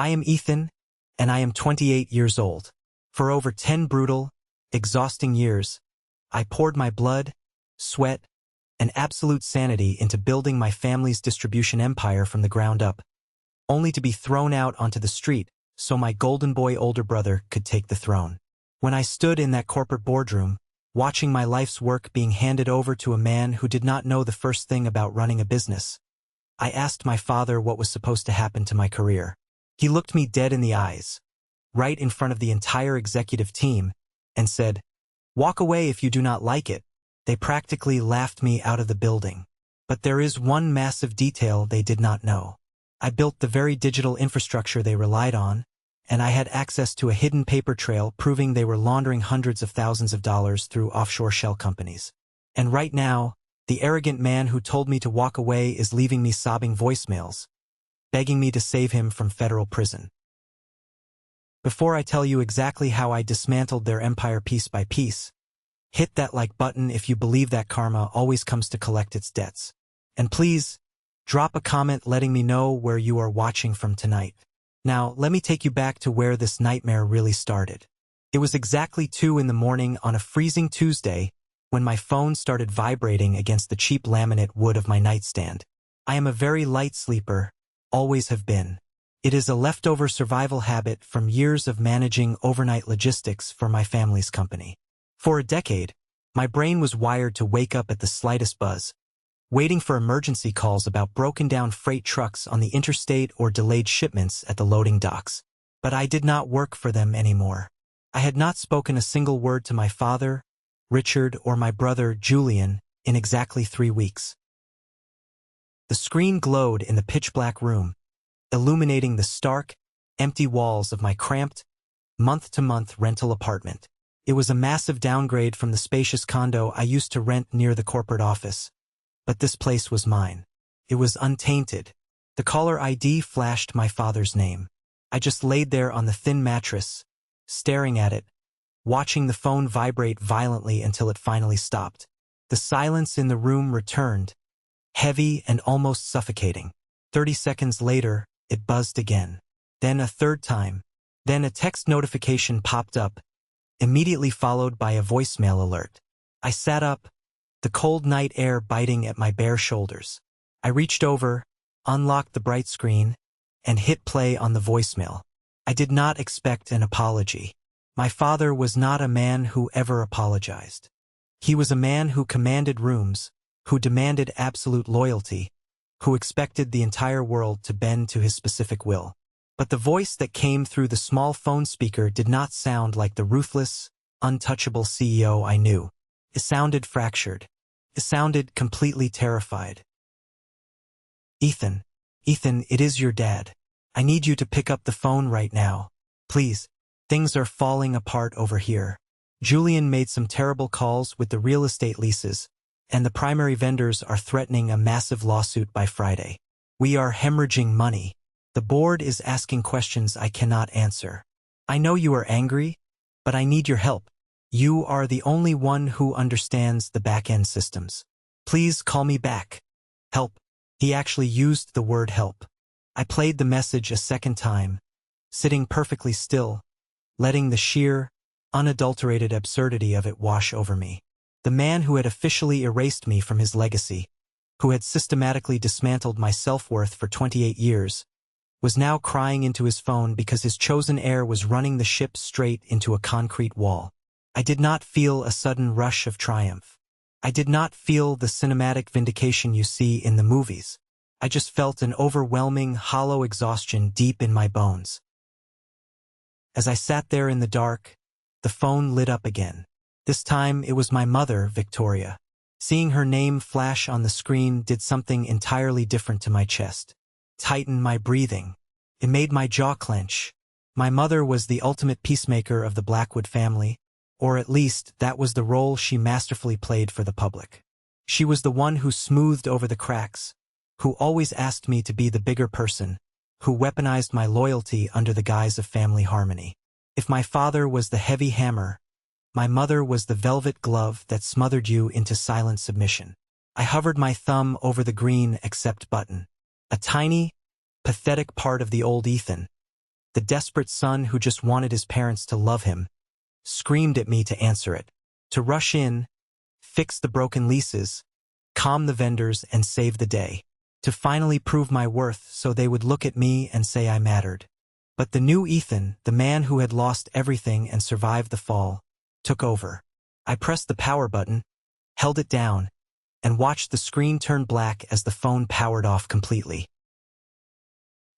I am Ethan, and I am 28 years old. For over 10 brutal, exhausting years, I poured my blood, sweat, and absolute sanity into building my family's distribution empire from the ground up, only to be thrown out onto the street so my golden boy older brother could take the throne. When I stood in that corporate boardroom, watching my life's work being handed over to a man who did not know the first thing about running a business, I asked my father what was supposed to happen to my career. He looked me dead in the eyes, right in front of the entire executive team, and said, "Walk away if you do not like it." They practically laughed me out of the building. But there is one massive detail they did not know. I built the very digital infrastructure they relied on, and I had access to a hidden paper trail proving they were laundering hundreds of thousands of dollars through offshore shell companies. And right now, the arrogant man who told me to walk away is leaving me sobbing voicemails, begging me to save him from federal prison. Before I tell you exactly how I dismantled their empire piece by piece, hit that like button if you believe that karma always comes to collect its debts. And please, drop a comment letting me know where you are watching from tonight. Now, let me take you back to where this nightmare really started. It was exactly 2 in the morning on a freezing Tuesday when my phone started vibrating against the cheap laminate wood of my nightstand. I am a very light sleeper, always have been. It is a leftover survival habit from years of managing overnight logistics for my family's company. For a decade, my brain was wired to wake up at the slightest buzz, waiting for emergency calls about broken-down freight trucks on the interstate or delayed shipments at the loading docks. But I did not work for them anymore. I had not spoken a single word to my father, Richard, or my brother, Julian, in exactly 3 weeks. The screen glowed in the pitch-black room, illuminating the stark, empty walls of my cramped, month-to-month rental apartment. It was a massive downgrade from the spacious condo I used to rent near the corporate office. But this place was mine. It was untainted. The caller ID flashed my father's name. I just laid there on the thin mattress, staring at it, watching the phone vibrate violently until it finally stopped. The silence in the room returned, heavy and almost suffocating. 30 seconds later, it buzzed again. Then a third time. Then a text notification popped up, immediately followed by a voicemail alert. I sat up, the cold night air biting at my bare shoulders. I reached over, unlocked the bright screen, and hit play on the voicemail. I did not expect an apology. My father was not a man who ever apologized. He was a man who commanded rooms, who demanded absolute loyalty, who expected the entire world to bend to his specific will. But the voice that came through the small phone speaker did not sound like the ruthless, untouchable CEO I knew. It sounded fractured. It sounded completely terrified. Ethan, it is your dad. I need you to pick up the phone right now. Please. Things are falling apart over here. Julian made some terrible calls with the real estate leases, and the primary vendors are threatening a massive lawsuit by Friday. We are hemorrhaging money. The board is asking questions I cannot answer. I know you are angry, but I need your help. You are the only one who understands the back-end systems. Please call me back. Help. He actually used the word help. I played the message a second time, sitting perfectly still, letting the sheer, unadulterated absurdity of it wash over me. The man who had officially erased me from his legacy, who had systematically dismantled my self-worth for 28 years, was now crying into his phone because his chosen heir was running the ship straight into a concrete wall. I did not feel a sudden rush of triumph. I did not feel the cinematic vindication you see in the movies. I just felt an overwhelming, hollow exhaustion deep in my bones. As I sat there in the dark, the phone lit up again. This time it was my mother, Victoria. Seeing her name flash on the screen did something entirely different to my chest. Tightened my breathing. It made my jaw clench. My mother was the ultimate peacemaker of the Blackwood family, or at least that was the role she masterfully played for the public. She was the one who smoothed over the cracks, who always asked me to be the bigger person, who weaponized my loyalty under the guise of family harmony. If my father was the heavy hammer, my mother was the velvet glove that smothered you into silent submission. I hovered my thumb over the green accept button. A tiny, pathetic part of the old Ethan, the desperate son who just wanted his parents to love him, screamed at me to answer it, to rush in, fix the broken leases, calm the vendors and save the day, to finally prove my worth so they would look at me and say I mattered. But the new Ethan, the man who had lost everything and survived the fall, took over. I pressed the power button, held it down, and watched the screen turn black as the phone powered off completely.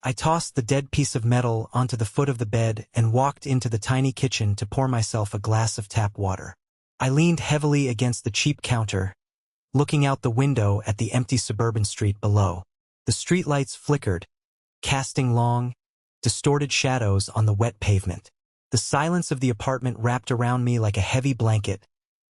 I tossed the dead piece of metal onto the foot of the bed and walked into the tiny kitchen to pour myself a glass of tap water. I leaned heavily against the cheap counter, looking out the window at the empty suburban street below. The streetlights flickered, casting long, distorted shadows on the wet pavement. The silence of the apartment wrapped around me like a heavy blanket,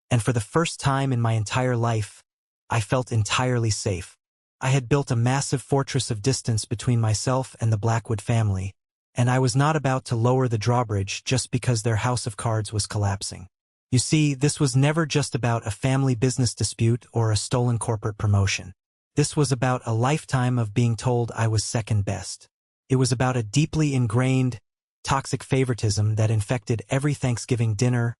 and for the first time in my entire life, I felt entirely safe. I had built a massive fortress of distance between myself and the Blackwood family, and I was not about to lower the drawbridge just because their house of cards was collapsing. You see, this was never just about a family business dispute or a stolen corporate promotion. This was about a lifetime of being told I was second best. It was about a deeply ingrained, toxic favoritism that infected every Thanksgiving dinner,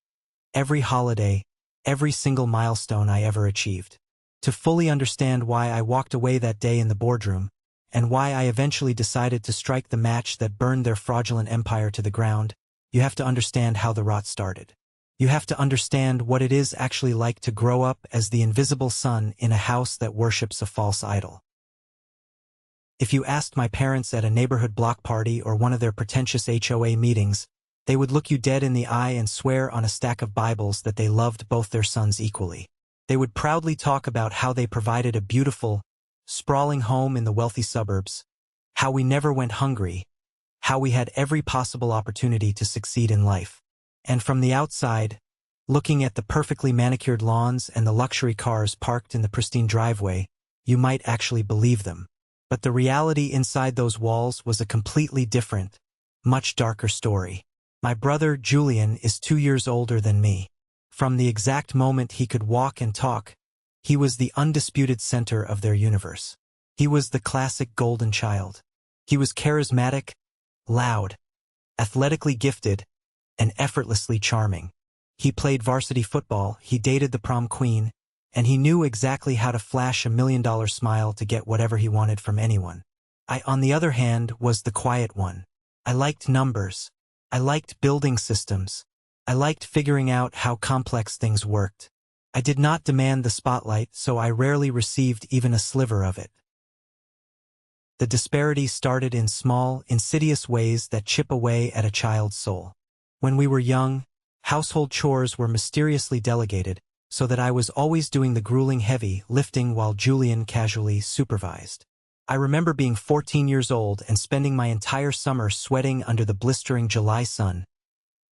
every holiday, every single milestone I ever achieved. To fully understand why I walked away that day in the boardroom, and why I eventually decided to strike the match that burned their fraudulent empire to the ground, you have to understand how the rot started. You have to understand what it is actually like to grow up as the invisible son in a house that worships a false idol. If you asked my parents at a neighborhood block party or one of their pretentious HOA meetings, they would look you dead in the eye and swear on a stack of Bibles that they loved both their sons equally. They would proudly talk about how they provided a beautiful, sprawling home in the wealthy suburbs, how we never went hungry, how we had every possible opportunity to succeed in life. And from the outside, looking at the perfectly manicured lawns and the luxury cars parked in the pristine driveway, you might actually believe them. But the reality inside those walls was a completely different, much darker story. My brother, Julian, is 2 years older than me. From the exact moment he could walk and talk, he was the undisputed center of their universe. He was the classic golden child. He was charismatic, loud, athletically gifted, and effortlessly charming. He played varsity football, he dated the prom queen, and he knew exactly how to flash $1 million smile to get whatever he wanted from anyone. I, on the other hand, was the quiet one. I liked numbers. I liked building systems. I liked figuring out how complex things worked. I did not demand the spotlight, so I rarely received even a sliver of it. The disparity started in small, insidious ways that chip away at a child's soul. When we were young, household chores were mysteriously delegated, so that I was always doing the grueling heavy lifting while Julian casually supervised. I remember being 14 years old and spending my entire summer sweating under the blistering July sun,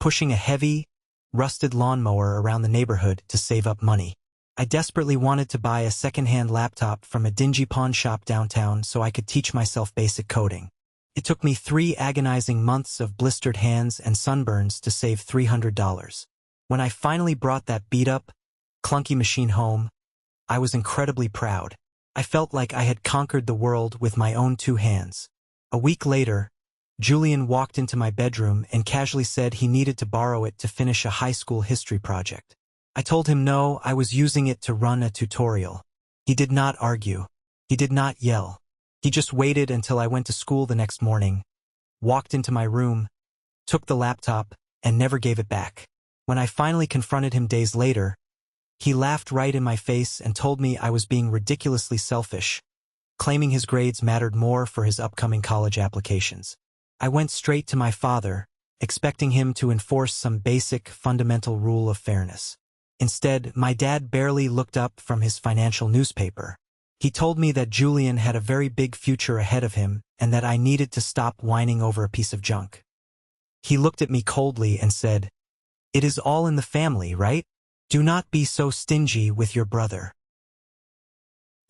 pushing a heavy, rusted lawnmower around the neighborhood to save up money. I desperately wanted to buy a second-hand laptop from a dingy pawn shop downtown so I could teach myself basic coding. It took me 3 agonizing months of blistered hands and sunburns to save $300. When I finally brought that beat-up, clunky machine home, I was incredibly proud. I felt like I had conquered the world with my own 2 hands. A week later, Julian walked into my bedroom and casually said he needed to borrow it to finish a high school history project. I told him no, I was using it to run a tutorial. He did not argue. He did not yell. He just waited until I went to school the next morning, walked into my room, took the laptop, and never gave it back. When I finally confronted him days later, he laughed right in my face and told me I was being ridiculously selfish, claiming his grades mattered more for his upcoming college applications. I went straight to my father, expecting him to enforce some basic, fundamental rule of fairness. Instead, my dad barely looked up from his financial newspaper. He told me that Julian had a very big future ahead of him and that I needed to stop whining over a piece of junk. He looked at me coldly and said, "It is all in the family, right? Do not be so stingy with your brother."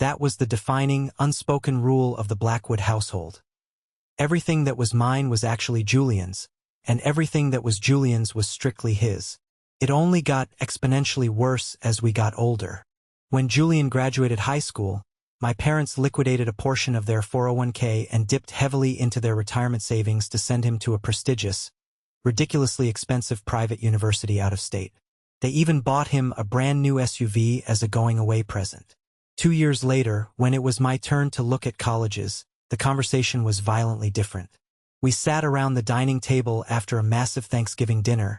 That was the defining, unspoken rule of the Blackwood household. Everything that was mine was actually Julian's, and everything that was Julian's was strictly his. It only got exponentially worse as we got older. When Julian graduated high school, My parents liquidated a portion of their 401k and dipped heavily into their retirement savings to send him to a prestigious, ridiculously expensive private university out of state. They even bought him a brand new SUV as a going-away present. 2 years later, when it was my turn to look at colleges, the conversation was violently different. We sat around the dining table after a massive Thanksgiving dinner,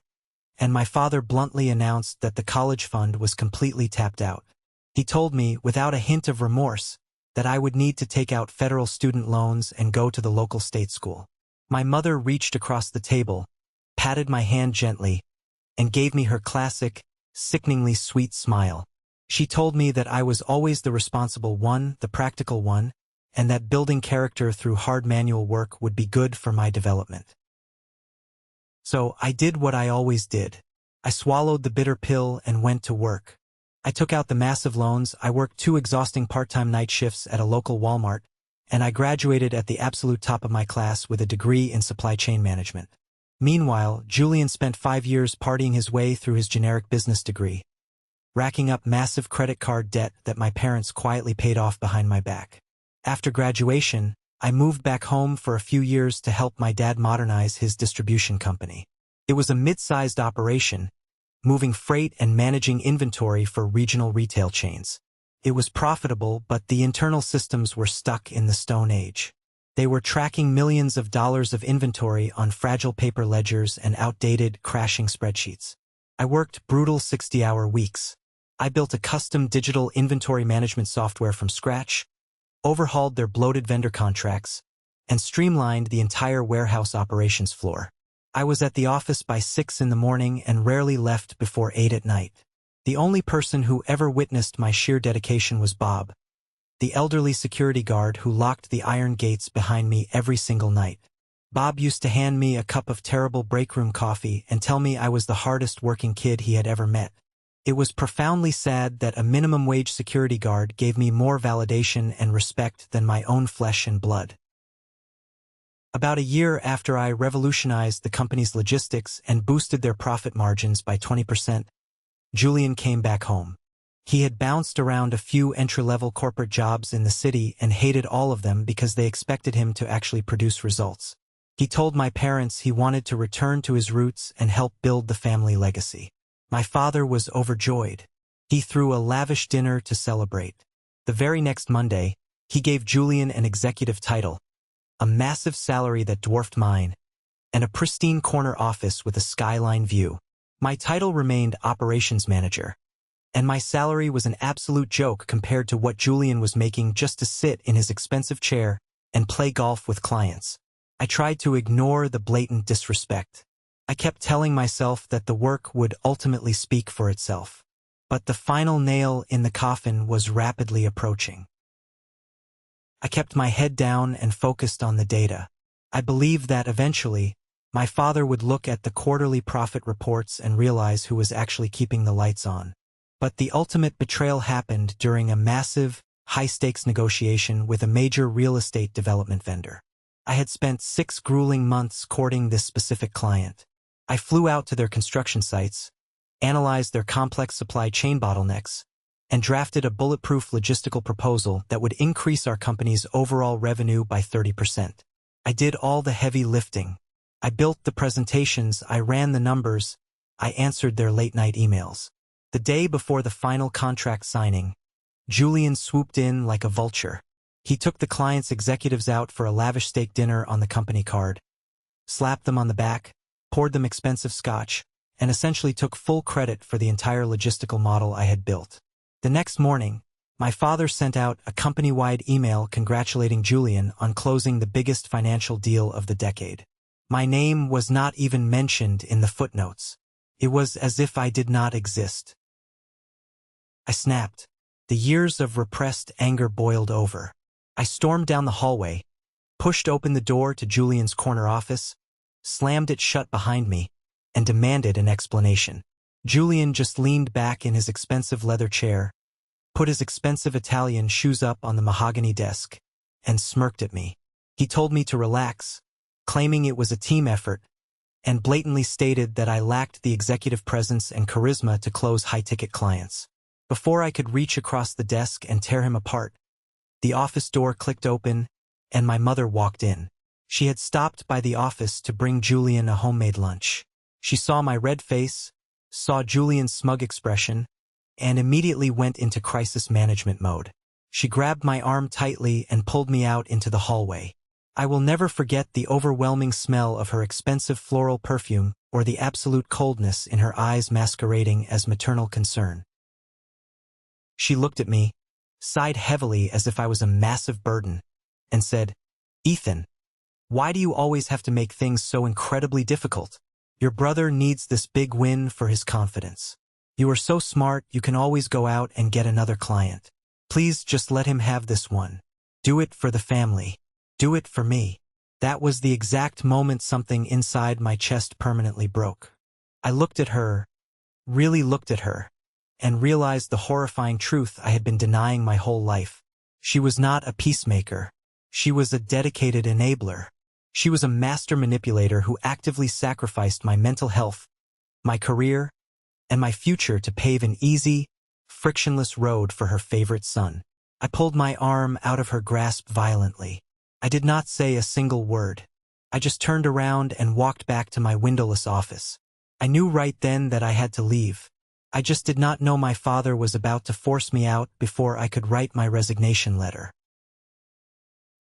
and my father bluntly announced that the college fund was completely tapped out. He told me, without a hint of remorse, that I would need to take out federal student loans and go to the local state school. My mother reached across the table, patted my hand gently, and gave me her classic, sickeningly sweet smile. She told me that I was always the responsible one, the practical one, and that building character through hard manual work would be good for my development. So I did what I always did. I swallowed the bitter pill and went to work. I took out the massive loans, I worked 2 exhausting part-time night shifts at a local Walmart, and I graduated at the absolute top of my class with a degree in supply chain management. Meanwhile, Julian spent 5 years partying his way through his generic business degree, racking up massive credit card debt that my parents quietly paid off behind my back. After graduation, I moved back home for a few years to help my dad modernize his distribution company. It was a mid-sized operation, moving freight and managing inventory for regional retail chains. It was profitable, but the internal systems were stuck in the Stone Age. They were tracking millions of dollars of inventory on fragile paper ledgers and outdated, crashing spreadsheets. I worked brutal 60-hour weeks. I built a custom digital inventory management software from scratch, overhauled their bloated vendor contracts, and streamlined the entire warehouse operations floor. I was at the office by 6 in the morning and rarely left before 8 at night. The only person who ever witnessed my sheer dedication was Bob, the elderly security guard who locked the iron gates behind me every single night. Bob used to hand me a cup of terrible break-room coffee and tell me I was the hardest working kid he had ever met. It was profoundly sad that a minimum-wage security guard gave me more validation and respect than my own flesh and blood. About a year after I revolutionized the company's logistics and boosted their profit margins by 20%, Julian came back home. He had bounced around a few entry-level corporate jobs in the city and hated all of them because they expected him to actually produce results. He told my parents he wanted to return to his roots and help build the family legacy. My father was overjoyed. He threw a lavish dinner to celebrate. The very next Monday, he gave Julian an executive title, a massive salary that dwarfed mine, and a pristine corner office with a skyline view. My title remained operations manager, and my salary was an absolute joke compared to what Julian was making just to sit in his expensive chair and play golf with clients. I tried to ignore the blatant disrespect. I kept telling myself that the work would ultimately speak for itself. But the final nail in the coffin was rapidly approaching. I kept my head down and focused on the data. I believed that eventually, my father would look at the quarterly profit reports and realize who was actually keeping the lights on. But the ultimate betrayal happened during a massive, high-stakes negotiation with a major real estate development vendor. I had spent 6 grueling months courting this specific client. I flew out to their construction sites, analyzed their complex supply chain bottlenecks, and drafted a bulletproof logistical proposal that would increase our company's overall revenue by 30%. I did all the heavy lifting. I built the presentations, I ran the numbers, I answered their late-night emails. The day before the final contract signing, Julian swooped in like a vulture. He took the client's executives out for a lavish steak dinner on the company card, slapped them on the back, poured them expensive scotch, and essentially took full credit for the entire logistical model I had built. The next morning, my father sent out a company-wide email congratulating Julian on closing the biggest financial deal of the decade. My name was not even mentioned in the footnotes. It was as if I did not exist. I snapped. The years of repressed anger boiled over. I stormed down the hallway, pushed open the door to Julian's corner office, slammed it shut behind me, and demanded an explanation. Julian just leaned back in his expensive leather chair, put his expensive Italian shoes up on the mahogany desk, and smirked at me. He told me to relax, claiming it was a team effort, and blatantly stated that I lacked the executive presence and charisma to close high-ticket clients. Before I could reach across the desk and tear him apart, The office door clicked open, and my mother walked in. She had stopped by the office to bring Julian a homemade lunch. She saw my red face, saw Julian's smug expression, and immediately went into crisis management mode. She grabbed my arm tightly and pulled me out into the hallway. I will never forget the overwhelming smell of her expensive floral perfume or the absolute coldness in her eyes masquerading as maternal concern. She looked at me, sighed heavily as if I was a massive burden, and said, "Ethan, why do you always have to make things so incredibly difficult? Your brother needs this big win for his confidence. You are so smart you can always go out and get another client. Please just let him have this one. Do it for the family. Do it for me." That was the exact moment something inside my chest permanently broke. I looked at her, really looked at her, and realized the horrifying truth I had been denying my whole life. She was not a peacemaker. She was a dedicated enabler. She was a master manipulator who actively sacrificed my mental health, my career, and my future to pave an easy, frictionless road for her favorite son. I pulled my arm out of her grasp violently. I did not say a single word. I just turned around and walked back to my windowless office. I knew right then that I had to leave. I just did not know my father was about to force me out before I could write my resignation letter.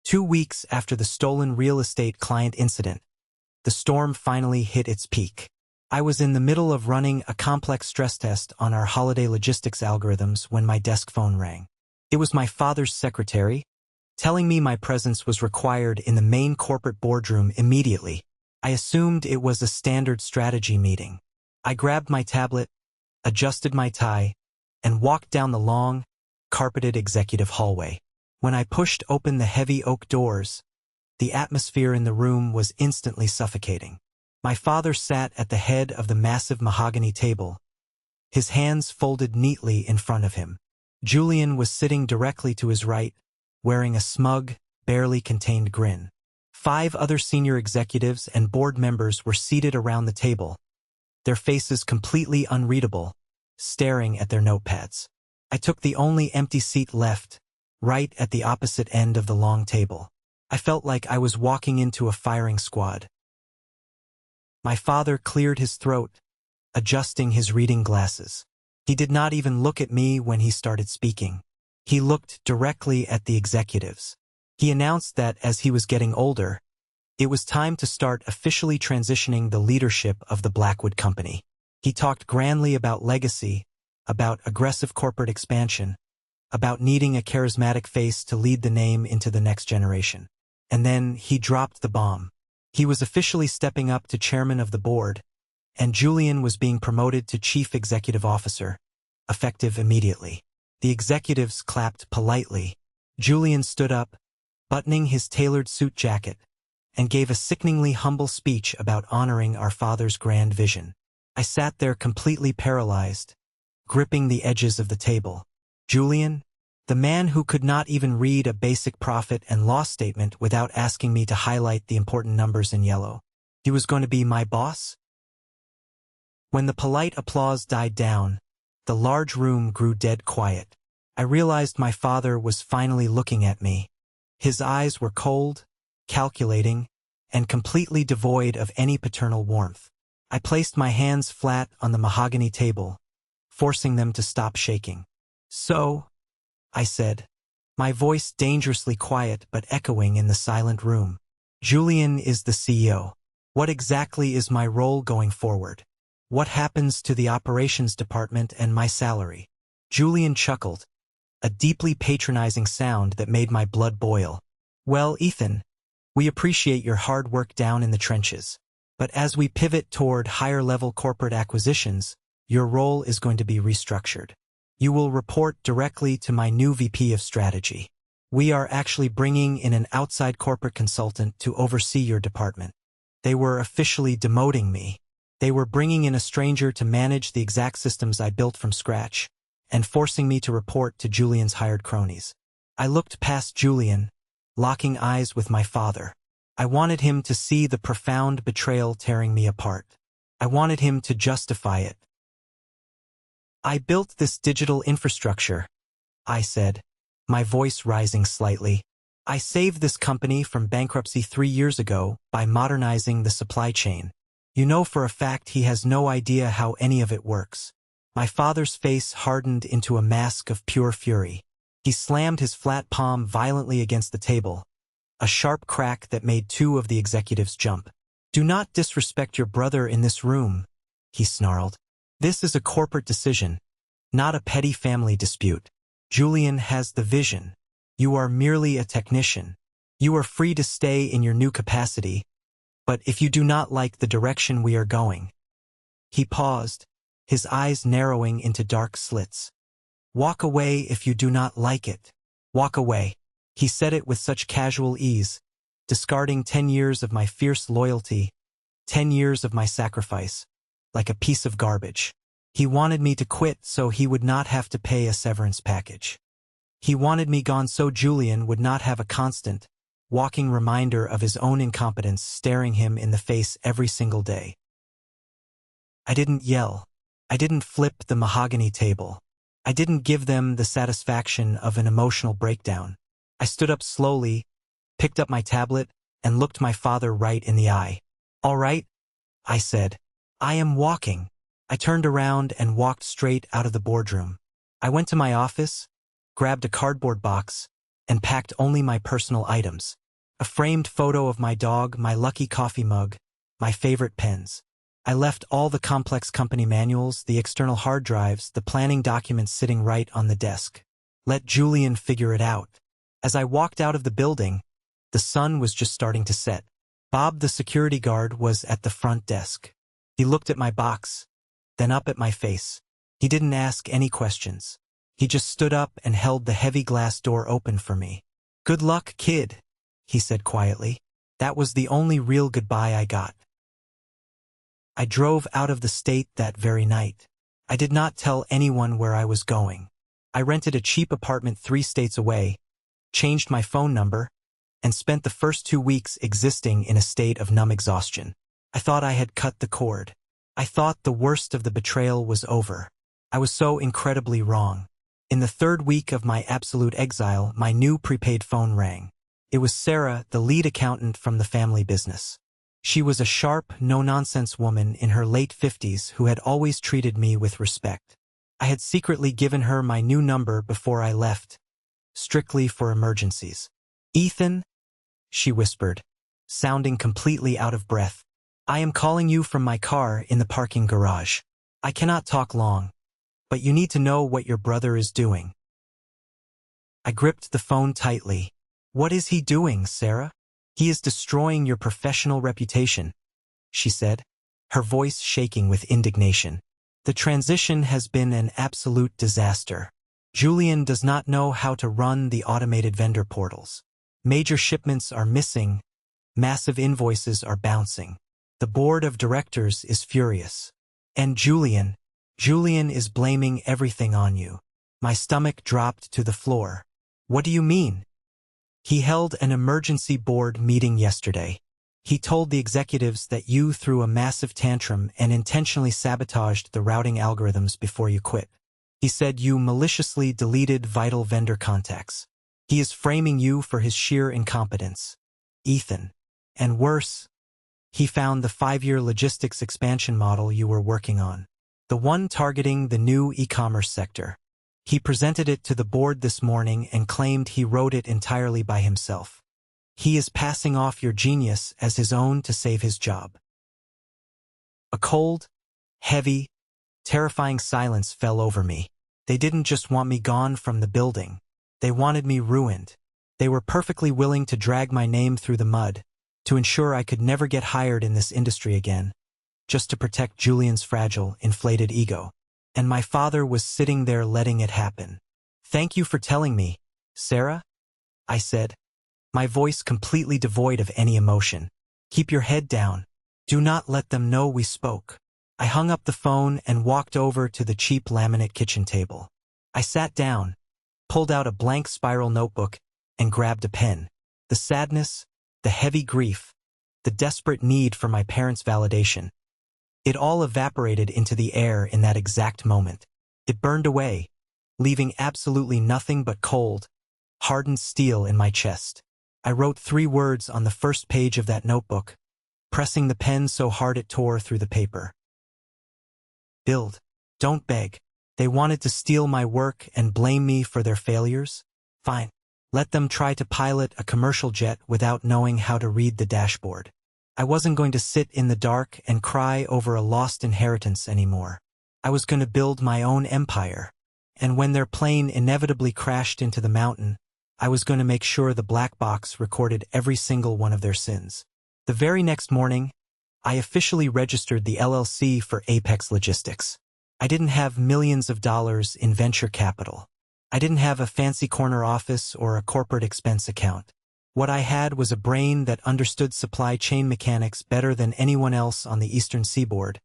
2 weeks after the stolen real estate client incident, the storm finally hit its peak. I was in the middle of running a complex stress test on our holiday logistics algorithms when my desk phone rang. It was my father's secretary, telling me my presence was required in the main corporate boardroom immediately. I assumed it was a standard strategy meeting. I grabbed my tablet, adjusted my tie, and walked down the long, carpeted executive hallway. When I pushed open the heavy oak doors, the atmosphere in the room was instantly suffocating. My father sat at the head of the massive mahogany table, his hands folded neatly in front of him. Julian was sitting directly to his right, wearing a smug, barely contained grin. 5 other senior executives and board members were seated around the table, their faces completely unreadable, staring at their notepads. I took the only empty seat left, right at the opposite end of the long table. I felt like I was walking into a firing squad. My father cleared his throat, adjusting his reading glasses. He did not even look at me when he started speaking. He looked directly at the executives. He announced that as he was getting older, it was time to start officially transitioning the leadership of the Blackwood Company. He talked grandly about legacy, about aggressive corporate expansion, about needing a charismatic face to lead the name into the next generation. And then he dropped the bomb. He was officially stepping up to chairman of the board, and Julian was being promoted to chief executive officer, effective immediately. The executives clapped politely. Julian stood up, buttoning his tailored suit jacket, and gave a sickeningly humble speech about honoring our father's grand vision. I sat there completely paralyzed, gripping the edges of the table. Julian, the man who could not even read a basic profit and loss statement without asking me to highlight the important numbers in yellow. He was going to be my boss? When the polite applause died down, the large room grew dead quiet. I realized my father was finally looking at me. His eyes were cold, calculating, and completely devoid of any paternal warmth. I placed my hands flat on the mahogany table, forcing them to stop shaking. "So," I said, my voice dangerously quiet but echoing in the silent room, "Julian is the CEO. What exactly is my role going forward? What happens to the operations department and my salary?" Julian chuckled, a deeply patronizing sound that made my blood boil. "Well, Ethan, we appreciate your hard work down in the trenches. But as we pivot toward higher-level corporate acquisitions, your role is going to be restructured. You will report directly to my new VP of Strategy. We are actually bringing in an outside corporate consultant to oversee your department. They were officially demoting me. They were bringing in a stranger to manage the exact systems I built from scratch, and forcing me to report to Julian's hired cronies." I looked past Julian, locking eyes with my father. I wanted him to see the profound betrayal tearing me apart. I wanted him to justify it. "I built this digital infrastructure," I said, my voice rising slightly. I saved this company from bankruptcy 3 years ago by modernizing the supply chain. You know for a fact he has no idea how any of it works. My father's face hardened into a mask of pure fury. He slammed his flat palm violently against the table, a sharp crack that made two of the executives jump. "Do not disrespect your brother in this room," he snarled. "This is a corporate decision, not a petty family dispute. Julian has the vision. You are merely a technician. You are free to stay in your new capacity, but if you do not like the direction we are going—" He paused, his eyes narrowing into dark slits. "Walk away if you do not like it. Walk away." He said it with such casual ease, discarding 10 years of my fierce loyalty, 10 years of my sacrifice, like a piece of garbage. He wanted me to quit so he would not have to pay a severance package. He wanted me gone so Julian would not have a constant, walking reminder of his own incompetence staring him in the face every single day. I didn't yell. I didn't flip the mahogany table. I didn't give them the satisfaction of an emotional breakdown. I stood up slowly, picked up my tablet, and looked my father right in the eye. "All right," I said. "I am walking." I turned around and walked straight out of the boardroom. I went to my office, grabbed a cardboard box, and packed only my personal items. A framed photo of my dog, my lucky coffee mug, my favorite pens. I left all the complex company manuals, the external hard drives, the planning documents sitting right on the desk. Let Julian figure it out. As I walked out of the building, the sun was just starting to set. Bob, the security guard, was at the front desk. He looked at my box, then up at my face. He didn't ask any questions. He just stood up and held the heavy glass door open for me. "Good luck, kid," he said quietly. That was the only real goodbye I got. I drove out of the state that very night. I did not tell anyone where I was going. I rented a cheap apartment 3 states away, changed my phone number, and spent the first 2 weeks existing in a state of numb exhaustion. I thought I had cut the cord. I thought the worst of the betrayal was over. I was so incredibly wrong. In the 3rd week of my absolute exile, my new prepaid phone rang. It was Sarah, the lead accountant from the family business. She was a sharp, no-nonsense woman in her late 50s who had always treated me with respect. I had secretly given her my new number before I left, strictly for emergencies. "Ethan," she whispered, sounding completely out of breath. "I am calling you from my car in the parking garage. I cannot talk long, but you need to know what your brother is doing." I gripped the phone tightly. "What is he doing, Sarah?" "He is destroying your professional reputation," she said, her voice shaking with indignation. "The transition has been an absolute disaster. Julian does not know how to run the automated vendor portals. Major shipments are missing, massive invoices are bouncing. The board of directors is furious. And Julian is blaming everything on you." My stomach dropped to the floor. "What do you mean?" "He held an emergency board meeting yesterday. He told the executives that you threw a massive tantrum and intentionally sabotaged the routing algorithms before you quit. He said you maliciously deleted vital vendor contacts. He is framing you for his sheer incompetence, Ethan. And worse, he found the 5-year logistics expansion model you were working on, the one targeting the new e-commerce sector. He presented it to the board this morning and claimed he wrote it entirely by himself. He is passing off your genius as his own to save his job." A cold, heavy, terrifying silence fell over me. They didn't just want me gone from the building. They wanted me ruined. They were perfectly willing to drag my name through the mud, to ensure I could never get hired in this industry again, just to protect Julian's fragile, inflated ego. And my father was sitting there letting it happen. "Thank you for telling me, Sarah," I said, my voice completely devoid of any emotion. "Keep your head down. Do not let them know we spoke." I hung up the phone and walked over to the cheap laminate kitchen table. I sat down, pulled out a blank spiral notebook, and grabbed a pen. The sadness, the heavy grief, the desperate need for my parents' validation. It all evaporated into the air in that exact moment. It burned away, leaving absolutely nothing but cold, hardened steel in my chest. I wrote 3 words on the first page of that notebook, pressing the pen so hard it tore through the paper. Build. Don't beg. They wanted to steal my work and blame me for their failures? Fine. Let them try to pilot a commercial jet without knowing how to read the dashboard. I wasn't going to sit in the dark and cry over a lost inheritance anymore. I was going to build my own empire. And when their plane inevitably crashed into the mountain, I was going to make sure the black box recorded every single one of their sins. The very next morning, I officially registered the LLC for Apex Logistics. I didn't have millions of dollars in venture capital. I didn't have a fancy corner office or a corporate expense account. What I had was a brain that understood supply chain mechanics better than anyone else on the Eastern Seaboard,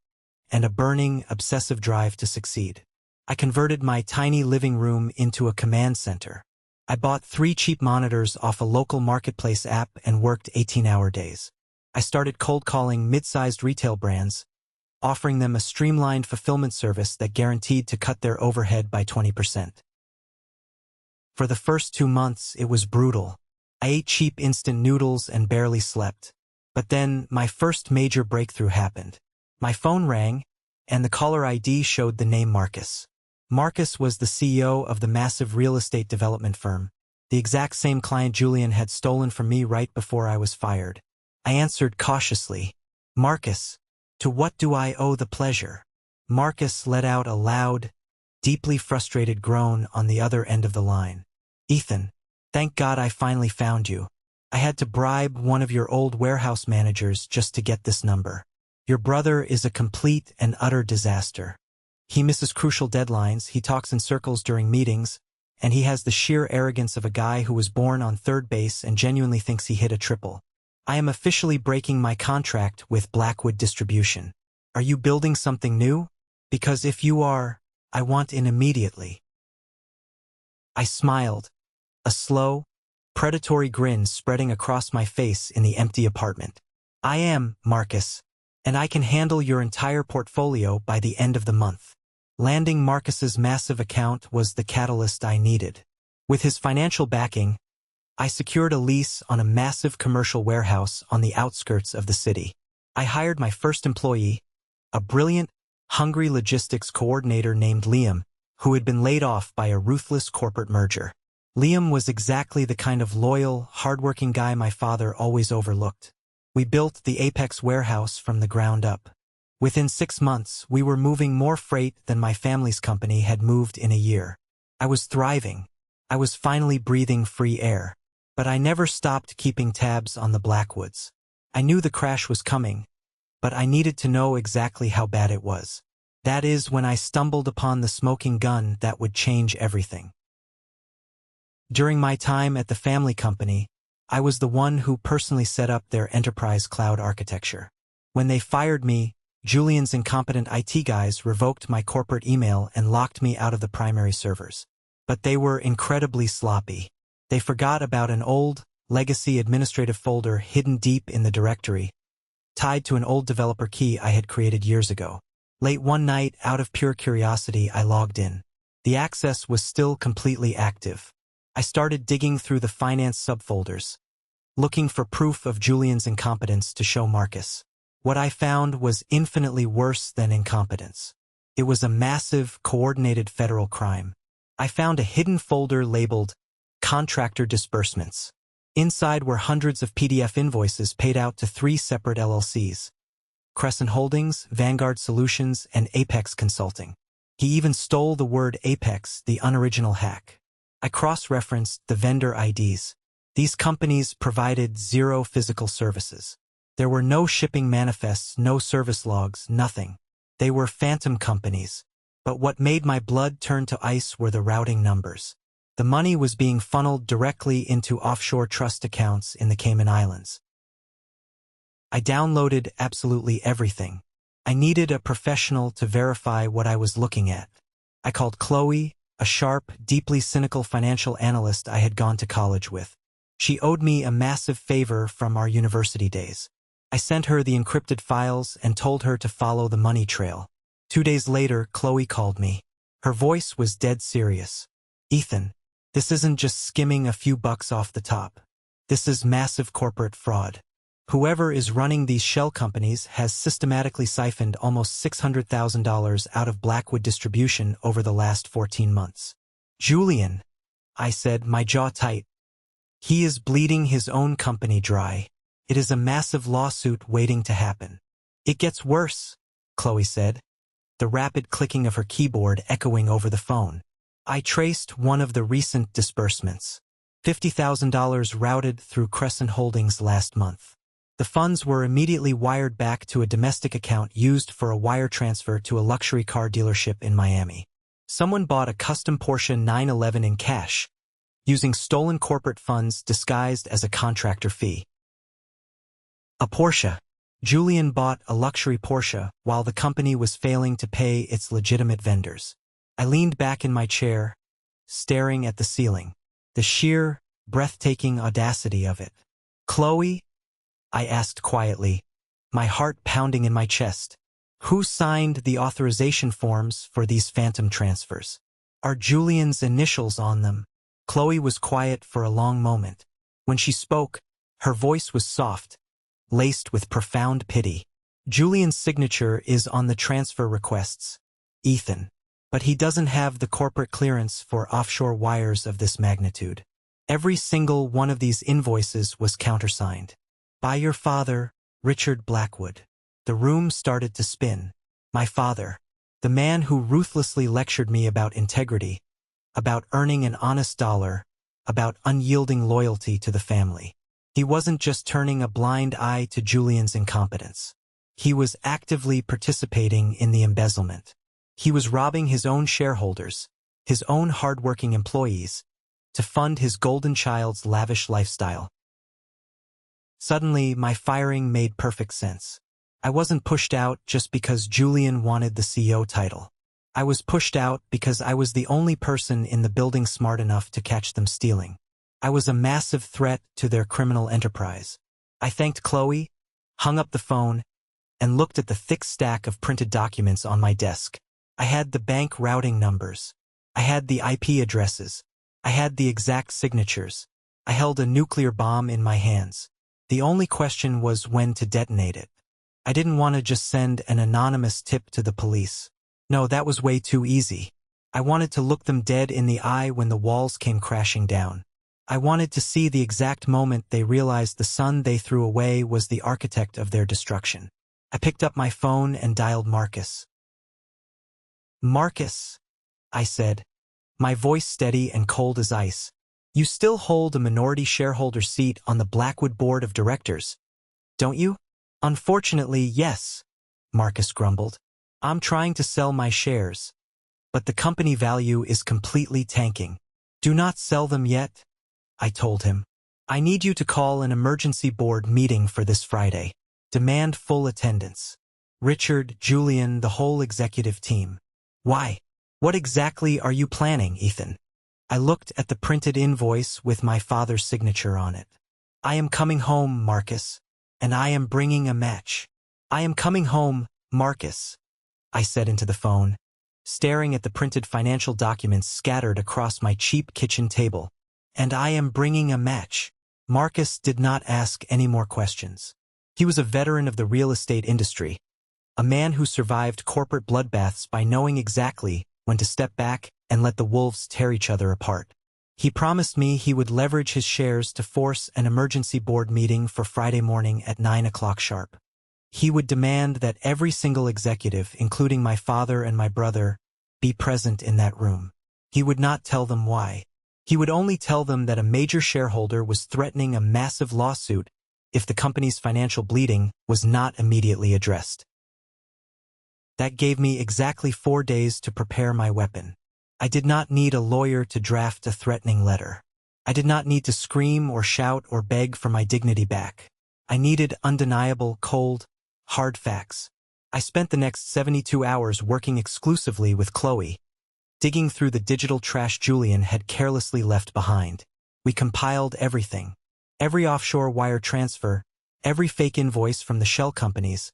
and a burning, obsessive drive to succeed. I converted my tiny living room into a command center. I bought 3 cheap monitors off a local marketplace app and worked 18-hour days. I started cold calling mid-sized retail brands, offering them a streamlined fulfillment service that guaranteed to cut their overhead by 20%. For the first 2 months, it was brutal. I ate cheap instant noodles and barely slept. But then, my first major breakthrough happened. My phone rang, and the caller ID showed the name Marcus. Marcus was the CEO of the massive real estate development firm, the exact same client Julian had stolen from me right before I was fired. I answered cautiously, "Marcus, to what do I owe the pleasure?" Marcus let out a loud, deeply frustrated groan on the other end of the line. "Ethan, thank God I finally found you. I had to bribe one of your old warehouse managers just to get this number. Your brother is a complete and utter disaster. He misses crucial deadlines, he talks in circles during meetings, and he has the sheer arrogance of a guy who was born on third base and genuinely thinks he hit a triple. I am officially breaking my contract with Blackwood Distribution. Are you building something new? Because if you are, I want in immediately." I smiled, a slow, predatory grin spreading across my face in the empty apartment. "I am, Marcus, and I can handle your entire portfolio by the end of the month." Landing Marcus's massive account was the catalyst I needed. With his financial backing, I secured a lease on a massive commercial warehouse on the outskirts of the city. I hired my first employee, a brilliant, hungry logistics coordinator named Liam, who had been laid off by a ruthless corporate merger. Liam was exactly the kind of loyal, hardworking guy my father always overlooked. We built the Apex warehouse from the ground up. Within 6 months, we were moving more freight than my family's company had moved in a year. I was thriving. I was finally breathing free air. But I never stopped keeping tabs on the Blackwoods. I knew the crash was coming, but I needed to know exactly how bad it was. That is when I stumbled upon the smoking gun that would change everything. During my time at the family company, I was the one who personally set up their enterprise cloud architecture. When they fired me, Julian's incompetent IT guys revoked my corporate email and locked me out of the primary servers. But they were incredibly sloppy. They forgot about an old, legacy administrative folder hidden deep in the directory, tied to an old developer key I had created years ago. Late one night, out of pure curiosity, I logged in. The access was still completely active. I started digging through the finance subfolders, looking for proof of Julian's incompetence to show Marcus. What I found was infinitely worse than incompetence. It was a massive, coordinated federal crime. I found a hidden folder labeled Contractor Disbursements. Inside were hundreds of PDF invoices paid out to 3 separate LLCs: Crescent Holdings, Vanguard Solutions, and Apex Consulting. He even stole the word Apex, the unoriginal hack. I cross-referenced the vendor IDs. These companies provided 0 physical services. There were no shipping manifests, no service logs, nothing. They were phantom companies. But what made my blood turn to ice were the routing numbers. The money was being funneled directly into offshore trust accounts in the Cayman Islands. I downloaded absolutely everything. I needed a professional to verify what I was looking at. I called Chloe, a sharp, deeply cynical financial analyst I had gone to college with. She owed me a massive favor from our university days. I sent her the encrypted files and told her to follow the money trail. 2 days later, Chloe called me. Her voice was dead serious. "Ethan, This isn't just skimming a few bucks off the top. This is massive corporate fraud. Whoever is running these shell companies has systematically siphoned almost $600,000 out of Blackwood distribution over the last 14 months. Julian, I said, my jaw tight. He is bleeding his own company dry. It is a massive lawsuit waiting to happen. It gets worse, Chloe said, the rapid clicking of her keyboard echoing over the phone. I traced one of the recent disbursements. $50,000 routed through Crescent Holdings last month. The funds were immediately wired back to a domestic account used for a wire transfer to a luxury car dealership in Miami. Someone bought a custom Porsche 911 in cash, using stolen corporate funds disguised as a contractor fee. A Porsche. Julian bought a luxury Porsche while the company was failing to pay its legitimate vendors. I leaned back in my chair, staring at the ceiling. The sheer, breathtaking audacity of it. Chloe? I asked quietly, my heart pounding in my chest. Who signed the authorization forms for these phantom transfers? Are Julian's initials on them? Chloe was quiet for a long moment. When she spoke, her voice was soft, laced with profound pity. Julian's signature is on the transfer requests, Ethan. But he doesn't have the corporate clearance for offshore wires of this magnitude. Every single one of these invoices was countersigned. By your father, Richard Blackwood. The room started to spin. My father, the man who ruthlessly lectured me about integrity, about earning an honest dollar, about unyielding loyalty to the family. He wasn't just turning a blind eye to Julian's incompetence. He was actively participating in the embezzlement. He was robbing his own shareholders, his own hard-working employees, to fund his golden child's lavish lifestyle. Suddenly, my firing made perfect sense. I wasn't pushed out just because Julian wanted the CEO title. I was pushed out because I was the only person in the building smart enough to catch them stealing. I was a massive threat to their criminal enterprise. I thanked Chloe, hung up the phone, and looked at the thick stack of printed documents on my desk. I had the bank routing numbers. I had the IP addresses. I had the exact signatures. I held a nuclear bomb in my hands. The only question was when to detonate it. I didn't want to just send an anonymous tip to the police. No, that was way too easy. I wanted to look them dead in the eye when the walls came crashing down. I wanted to see the exact moment they realized the son they threw away was the architect of their destruction. I picked up my phone and dialed Marcus. Marcus, I said, my voice steady and cold as ice. You still hold a minority shareholder seat on the Blackwood board of directors, don't you? Unfortunately, yes, Marcus grumbled. I'm trying to sell my shares, but the company value is completely tanking. Do not sell them yet, I told him. I need you to call an emergency board meeting for this Friday. Demand full attendance. Richard, Julian, the whole executive team. Why? What exactly are you planning, Ethan? I looked at the printed invoice with my father's signature on it. I am coming home, Marcus, and I am bringing a match. I am coming home, Marcus, I said into the phone, staring at the printed financial documents scattered across my cheap kitchen table. And I am bringing a match. Marcus did not ask any more questions. He was a veteran of the real estate industry, a man who survived corporate bloodbaths by knowing exactly when to step back and let the wolves tear each other apart. He promised me he would leverage his shares to force an emergency board meeting for Friday morning at 9 o'clock sharp. He would demand that every single executive, including my father and my brother, be present in that room. He would not tell them why. He would only tell them that a major shareholder was threatening a massive lawsuit if the company's financial bleeding was not immediately addressed. That gave me exactly 4 days to prepare my weapon. I did not need a lawyer to draft a threatening letter. I did not need to scream or shout or beg for my dignity back. I needed undeniable, cold, hard facts. I spent the next 72 hours working exclusively with Chloe, digging through the digital trash Julian had carelessly left behind. We compiled everything. Every offshore wire transfer, every fake invoice from the shell companies,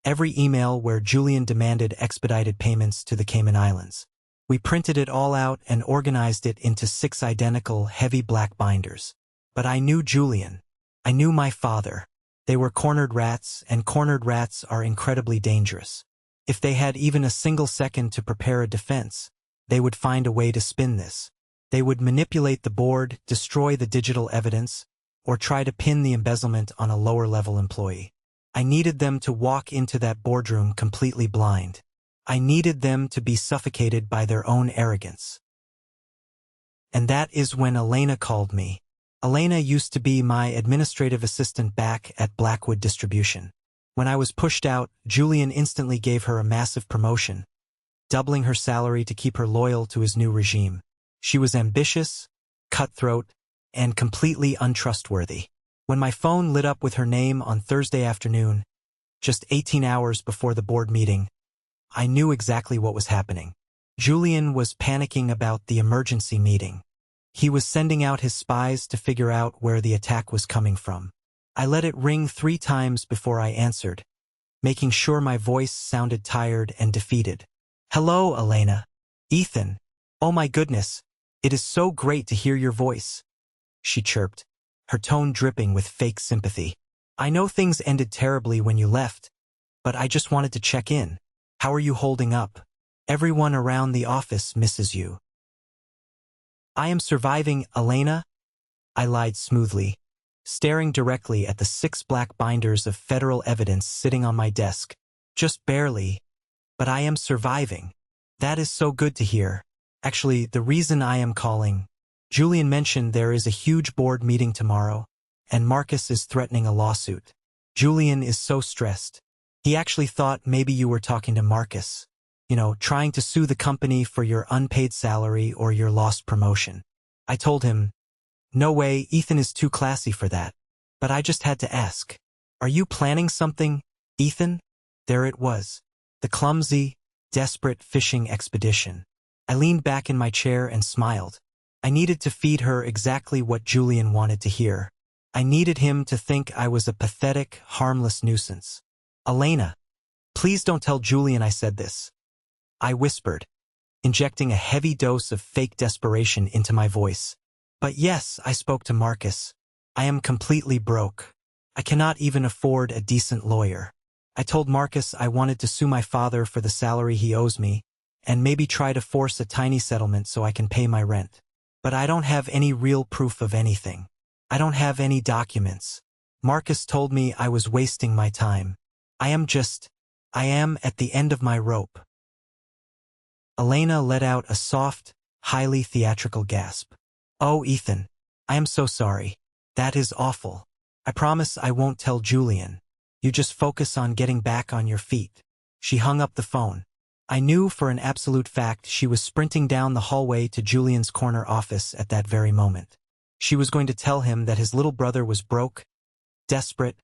every email where Julian demanded expedited payments to the Cayman Islands. We printed it all out and organized it into 6 identical, heavy black binders. But I knew Julian. I knew my father. They were cornered rats, and cornered rats are incredibly dangerous. If they had even a single second to prepare a defense, they would find a way to spin this. They would manipulate the board, destroy the digital evidence, or try to pin the embezzlement on a lower-level employee. I needed them to walk into that boardroom completely blind. I needed them to be suffocated by their own arrogance. And that is when Elena called me. Elena used to be my administrative assistant back at Blackwood Distribution. When I was pushed out, Julian instantly gave her a massive promotion, doubling her salary to keep her loyal to his new regime. She was ambitious, cutthroat, and completely untrustworthy. When my phone lit up with her name on Thursday afternoon, just 18 hours before the board meeting, I knew exactly what was happening. Julian was panicking about the emergency meeting. He was sending out his spies to figure out where the attack was coming from. I let it ring 3 times before I answered, making sure my voice sounded tired and defeated. "Hello, Elena. Ethan. Oh my goodness. It is so great to hear your voice," she chirped, her tone dripping with fake sympathy. "I know things ended terribly when you left, but I just wanted to check in. How are you holding up? Everyone around the office misses you." "I am surviving, Elena," I lied smoothly, staring directly at the 6 black binders of federal evidence sitting on my desk. "Just barely, but I am surviving." "That is so good to hear. Actually, the reason I am calling, Julian mentioned there is a huge board meeting tomorrow, and Marcus is threatening a lawsuit. Julian is so stressed. He actually thought maybe you were talking to Marcus. Trying to sue the company for your unpaid salary or your lost promotion." I told him, "No way, Ethan is too classy for that." But I just had to ask, "Are you planning something, Ethan?" There it was, the clumsy, desperate fishing expedition. I leaned back in my chair and smiled. I needed to feed her exactly what Julian wanted to hear. I needed him to think I was a pathetic, harmless nuisance. "Elena, please don't tell Julian I said this," I whispered, injecting a heavy dose of fake desperation into my voice. "But yes, I spoke to Marcus. I am completely broke. I cannot even afford a decent lawyer. I told Marcus I wanted to sue my father for the salary he owes me, and maybe try to force a tiny settlement so I can pay my rent. But I don't have any real proof of anything. I don't have any documents. Marcus told me I was wasting my time. I am at the end of my rope." Elena let out a soft, highly theatrical gasp. "Oh, Ethan, I am so sorry. That is awful. I promise I won't tell Julian. You just focus on getting back on your feet." She hung up the phone. I knew for an absolute fact she was sprinting down the hallway to Julian's corner office at that very moment. She was going to tell him that his little brother was broke, desperate,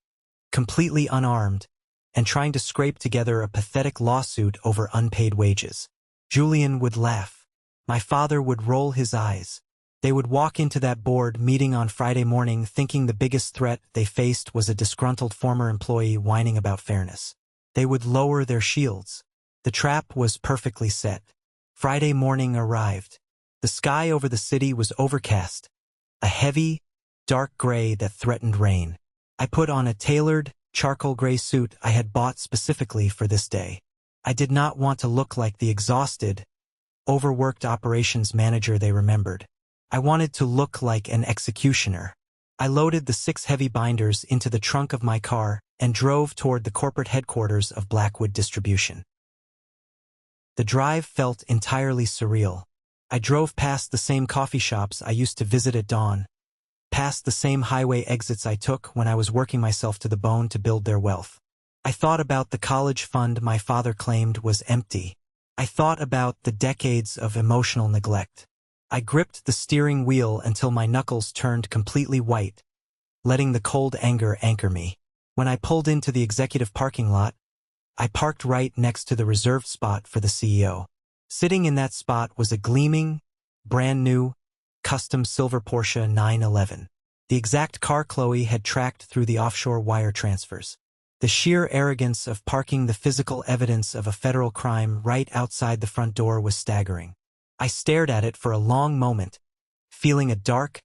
completely unarmed, and trying to scrape together a pathetic lawsuit over unpaid wages. Julian would laugh. My father would roll his eyes. They would walk into that board meeting on Friday morning thinking the biggest threat they faced was a disgruntled former employee whining about fairness. They would lower their shields. The trap was perfectly set. Friday morning arrived. The sky over the city was overcast, a heavy, dark gray that threatened rain. I put on a tailored, charcoal gray suit I had bought specifically for this day. I did not want to look like the exhausted, overworked operations manager they remembered. I wanted to look like an executioner. I loaded the 6 heavy binders into the trunk of my car and drove toward the corporate headquarters of Blackwood Distribution. The drive felt entirely surreal. I drove past the same coffee shops I used to visit at dawn, past the same highway exits I took when I was working myself to the bone to build their wealth. I thought about the college fund my father claimed was empty. I thought about the decades of emotional neglect. I gripped the steering wheel until my knuckles turned completely white, letting the cold anger anchor me. When I pulled into the executive parking lot, I parked right next to the reserved spot for the CEO. Sitting in that spot was a gleaming, brand-new, custom silver Porsche 911. The exact car Chloe had tracked through the offshore wire transfers. The sheer arrogance of parking the physical evidence of a federal crime right outside the front door was staggering. I stared at it for a long moment, feeling a dark,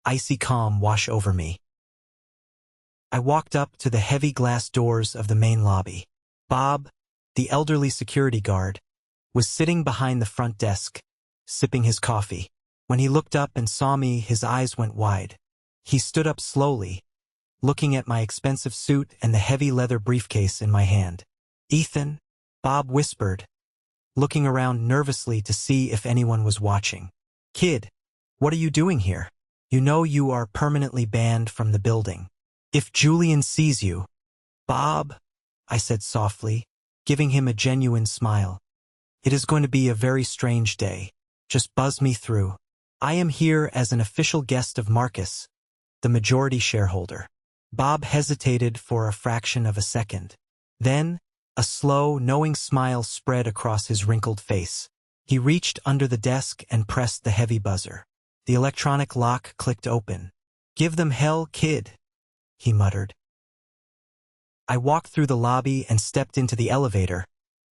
icy calm wash over me. I walked up to the heavy glass doors of the main lobby. Bob, the elderly security guard, was sitting behind the front desk, sipping his coffee. When he looked up and saw me, his eyes went wide. He stood up slowly, looking at my expensive suit and the heavy leather briefcase in my hand. "Ethan," Bob whispered, looking around nervously to see if anyone was watching. "Kid, what are you doing here? You know you are permanently banned from the building. If Julian sees you—" "Bob," I said softly, giving him a genuine smile. "It is going to be a very strange day. Just buzz me through. I am here as an official guest of Marcus, the majority shareholder." Bob hesitated for a fraction of a second. Then, a slow, knowing smile spread across his wrinkled face. He reached under the desk and pressed the heavy buzzer. The electronic lock clicked open. "Give them hell, kid," he muttered. I walked through the lobby and stepped into the elevator,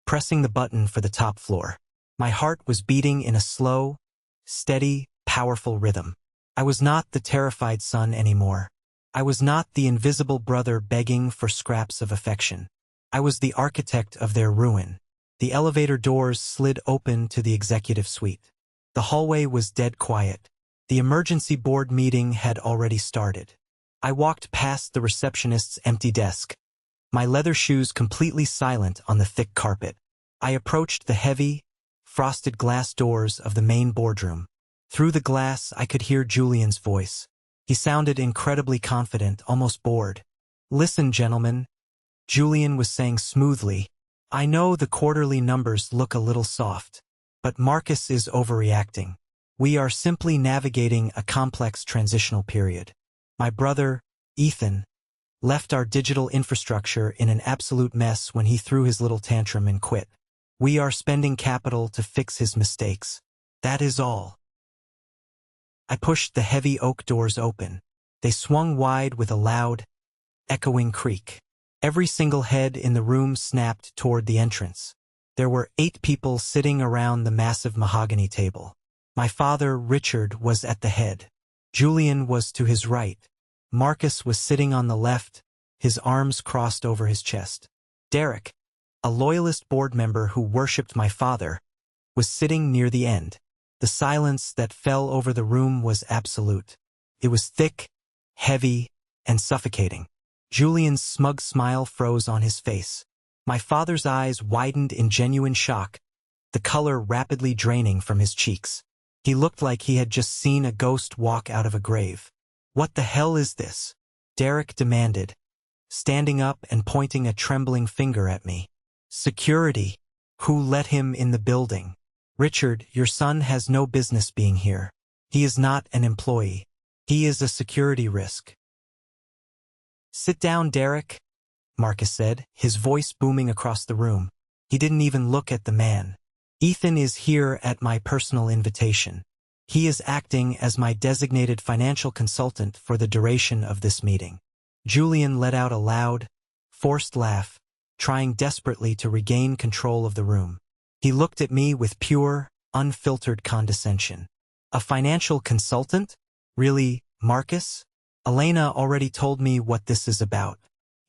pressing the button for the top floor. My heart was beating in a slow, steady, powerful rhythm. I was not the terrified son anymore. I was not the invisible brother begging for scraps of affection. I was the architect of their ruin. The elevator doors slid open to the executive suite. The hallway was dead quiet. The emergency board meeting had already started. I walked past the receptionist's empty desk, my leather shoes completely silent on the thick carpet. I approached the heavy, frosted glass doors of the main boardroom. Through the glass, I could hear Julian's voice. He sounded incredibly confident, almost bored. "Listen, gentlemen," Julian was saying smoothly. "I know the quarterly numbers look a little soft, but Marcus is overreacting. We are simply navigating a complex transitional period. My brother, Ethan, left our digital infrastructure in an absolute mess when he threw his little tantrum and quit. We are spending capital to fix his mistakes. That is all." I pushed the heavy oak doors open. They swung wide with a loud, echoing creak. Every single head in the room snapped toward the entrance. There were 8 people sitting around the massive mahogany table. My father, Richard, was at the head. Julian was to his right. Marcus was sitting on the left, his arms crossed over his chest. Derek, a loyalist board member who worshipped my father, was sitting near the end. The silence that fell over the room was absolute. It was thick, heavy, and suffocating. Julian's smug smile froze on his face. My father's eyes widened in genuine shock, the color rapidly draining from his cheeks. He looked like he had just seen a ghost walk out of a grave. "What the hell is this?" Derek demanded, standing up and pointing a trembling finger at me. "Security. Who let him in the building? Richard, your son has no business being here. He is not an employee. He is a security risk." "Sit down, Derek," Marcus said, his voice booming across the room. He didn't even look at the man. "Ethan is here at my personal invitation. He is acting as my designated financial consultant for the duration of this meeting." Julian let out a loud, forced laugh, trying desperately to regain control of the room. He looked at me with pure, unfiltered condescension. "A financial consultant? Really, Marcus? Elena already told me what this is about.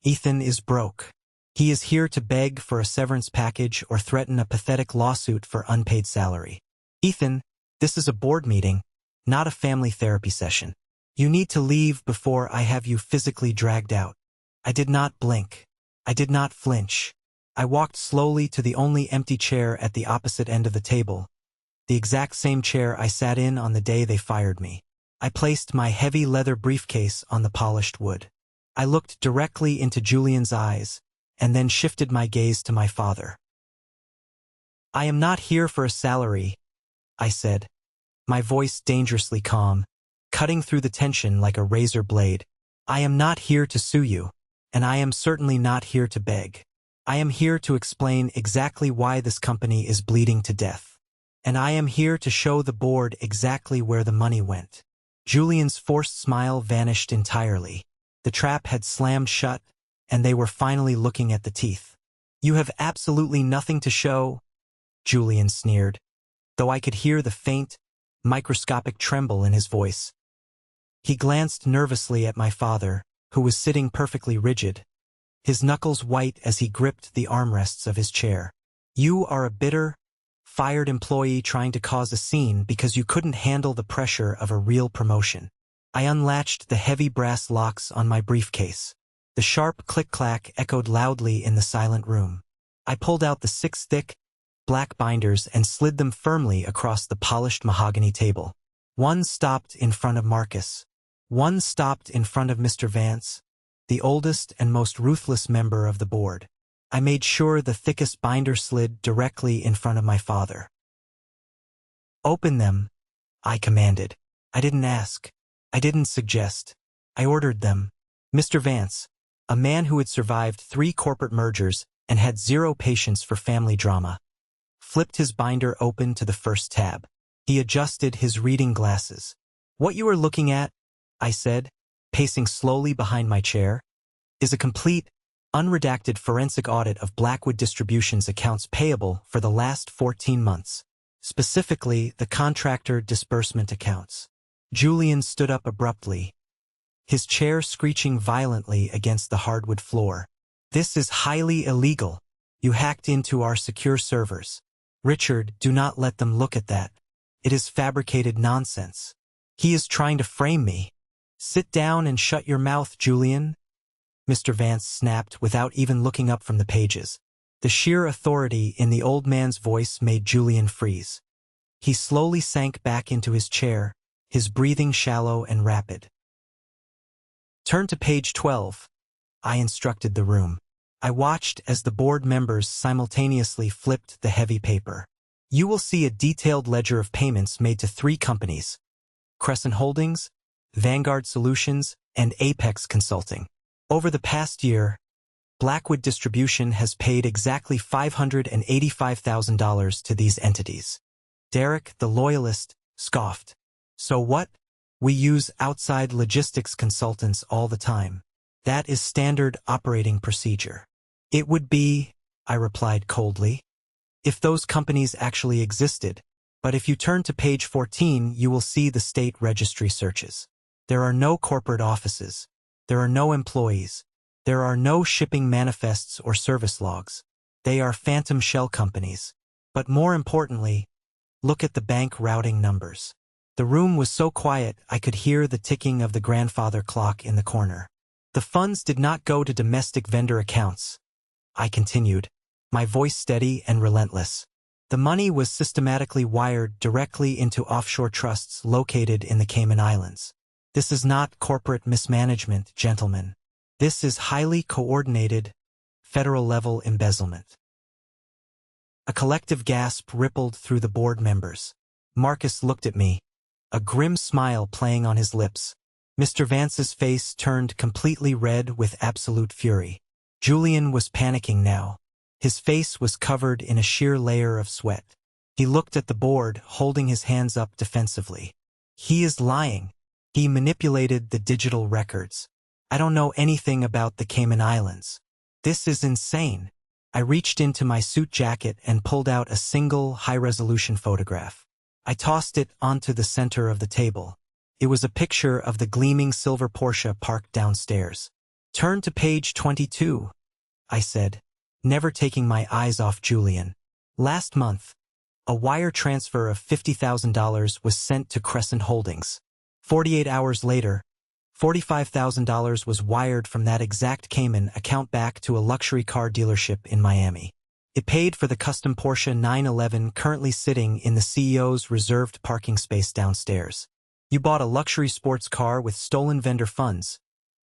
Ethan is broke. He is here to beg for a severance package or threaten a pathetic lawsuit for unpaid salary. Ethan, this is a board meeting, not a family therapy session. You need to leave before I have you physically dragged out." I did not blink. I did not flinch. I walked slowly to the only empty chair at the opposite end of the table, the exact same chair I sat in on the day they fired me. I placed my heavy leather briefcase on the polished wood. I looked directly into Julian's eyes, and then shifted my gaze to my father. "I am not here for a salary," I said, my voice dangerously calm, cutting through the tension like a razor blade. "I am not here to sue you, and I am certainly not here to beg. I am here to explain exactly why this company is bleeding to death. And I am here to show the board exactly where the money went." Julian's forced smile vanished entirely. The trap had slammed shut, and they were finally looking at the teeth. "You have absolutely nothing to show," Julian sneered. though I could hear the faint, microscopic tremble in his voice. He glanced nervously at my father, who was sitting perfectly rigid, his knuckles white as he gripped the armrests of his chair. You are a bitter, fired employee trying to cause a scene because you couldn't handle the pressure of a real promotion. I unlatched the heavy brass locks on my briefcase. The sharp click-clack echoed loudly in the silent room. I pulled out the 6 thick, black binders and slid them firmly across the polished mahogany table. One stopped in front of Marcus. One stopped in front of Mr. Vance, the oldest and most ruthless member of the board. I made sure the thickest binder slid directly in front of my father. Open them, I commanded. I didn't ask. I didn't suggest. I ordered them. Mr. Vance, a man who had survived 3 corporate mergers and had 0 patience for family drama, flipped his binder open to the first tab. He adjusted his reading glasses. What you are looking at, I said, pacing slowly behind my chair, is a complete, unredacted forensic audit of Blackwood Distribution's accounts payable for the last 14 months, specifically the contractor disbursement accounts. Julian stood up abruptly, his chair screeching violently against the hardwood floor. This is highly illegal. You hacked into our secure servers. Richard, do not let them look at that. It is fabricated nonsense. He is trying to frame me. Sit down and shut your mouth, Julian, Mr. Vance snapped without even looking up from the pages. The sheer authority in the old man's voice made Julian freeze. He slowly sank back into his chair, his breathing shallow and rapid. Turn to page 12, I instructed the room. I watched as the board members simultaneously flipped the heavy paper. You will see a detailed ledger of payments made to 3 companies: Crescent Holdings, Vanguard Solutions, and Apex Consulting. Over the past year, Blackwood Distribution has paid exactly $585,000 to these entities. Derek, the loyalist, scoffed. So what? We use outside logistics consultants all the time. That is standard operating procedure. It would be, I replied coldly, if those companies actually existed. But if you turn to page 14, you will see the state registry searches. There are no corporate offices. There are no employees. There are no shipping manifests or service logs. They are phantom shell companies. But more importantly, look at the bank routing numbers. The room was so quiet I could hear the ticking of the grandfather clock in the corner. The funds did not go to domestic vendor accounts, I continued, my voice steady and relentless. The money was systematically wired directly into offshore trusts located in the Cayman Islands. This is not corporate mismanagement, gentlemen. This is highly coordinated, federal-level embezzlement. A collective gasp rippled through the board members. Marcus looked at me, a grim smile playing on his lips. Mr. Vance's face turned completely red with absolute fury. Julian was panicking now. His face was covered in a sheer layer of sweat. He looked at the board, holding his hands up defensively. He is lying. He manipulated the digital records. I don't know anything about the Cayman Islands. This is insane. I reached into my suit jacket and pulled out a single high-resolution photograph. I tossed it onto the center of the table. It was a picture of the gleaming silver Porsche parked downstairs. Turn to page 22, I said, never taking my eyes off Julian. Last month, a wire transfer of $50,000 was sent to Crescent Holdings. 48 hours later, $45,000 was wired from that exact Cayman account back to a luxury car dealership in Miami. It paid for the custom Porsche 911 currently sitting in the CEO's reserved parking space downstairs. You bought a luxury sports car with stolen vendor funds,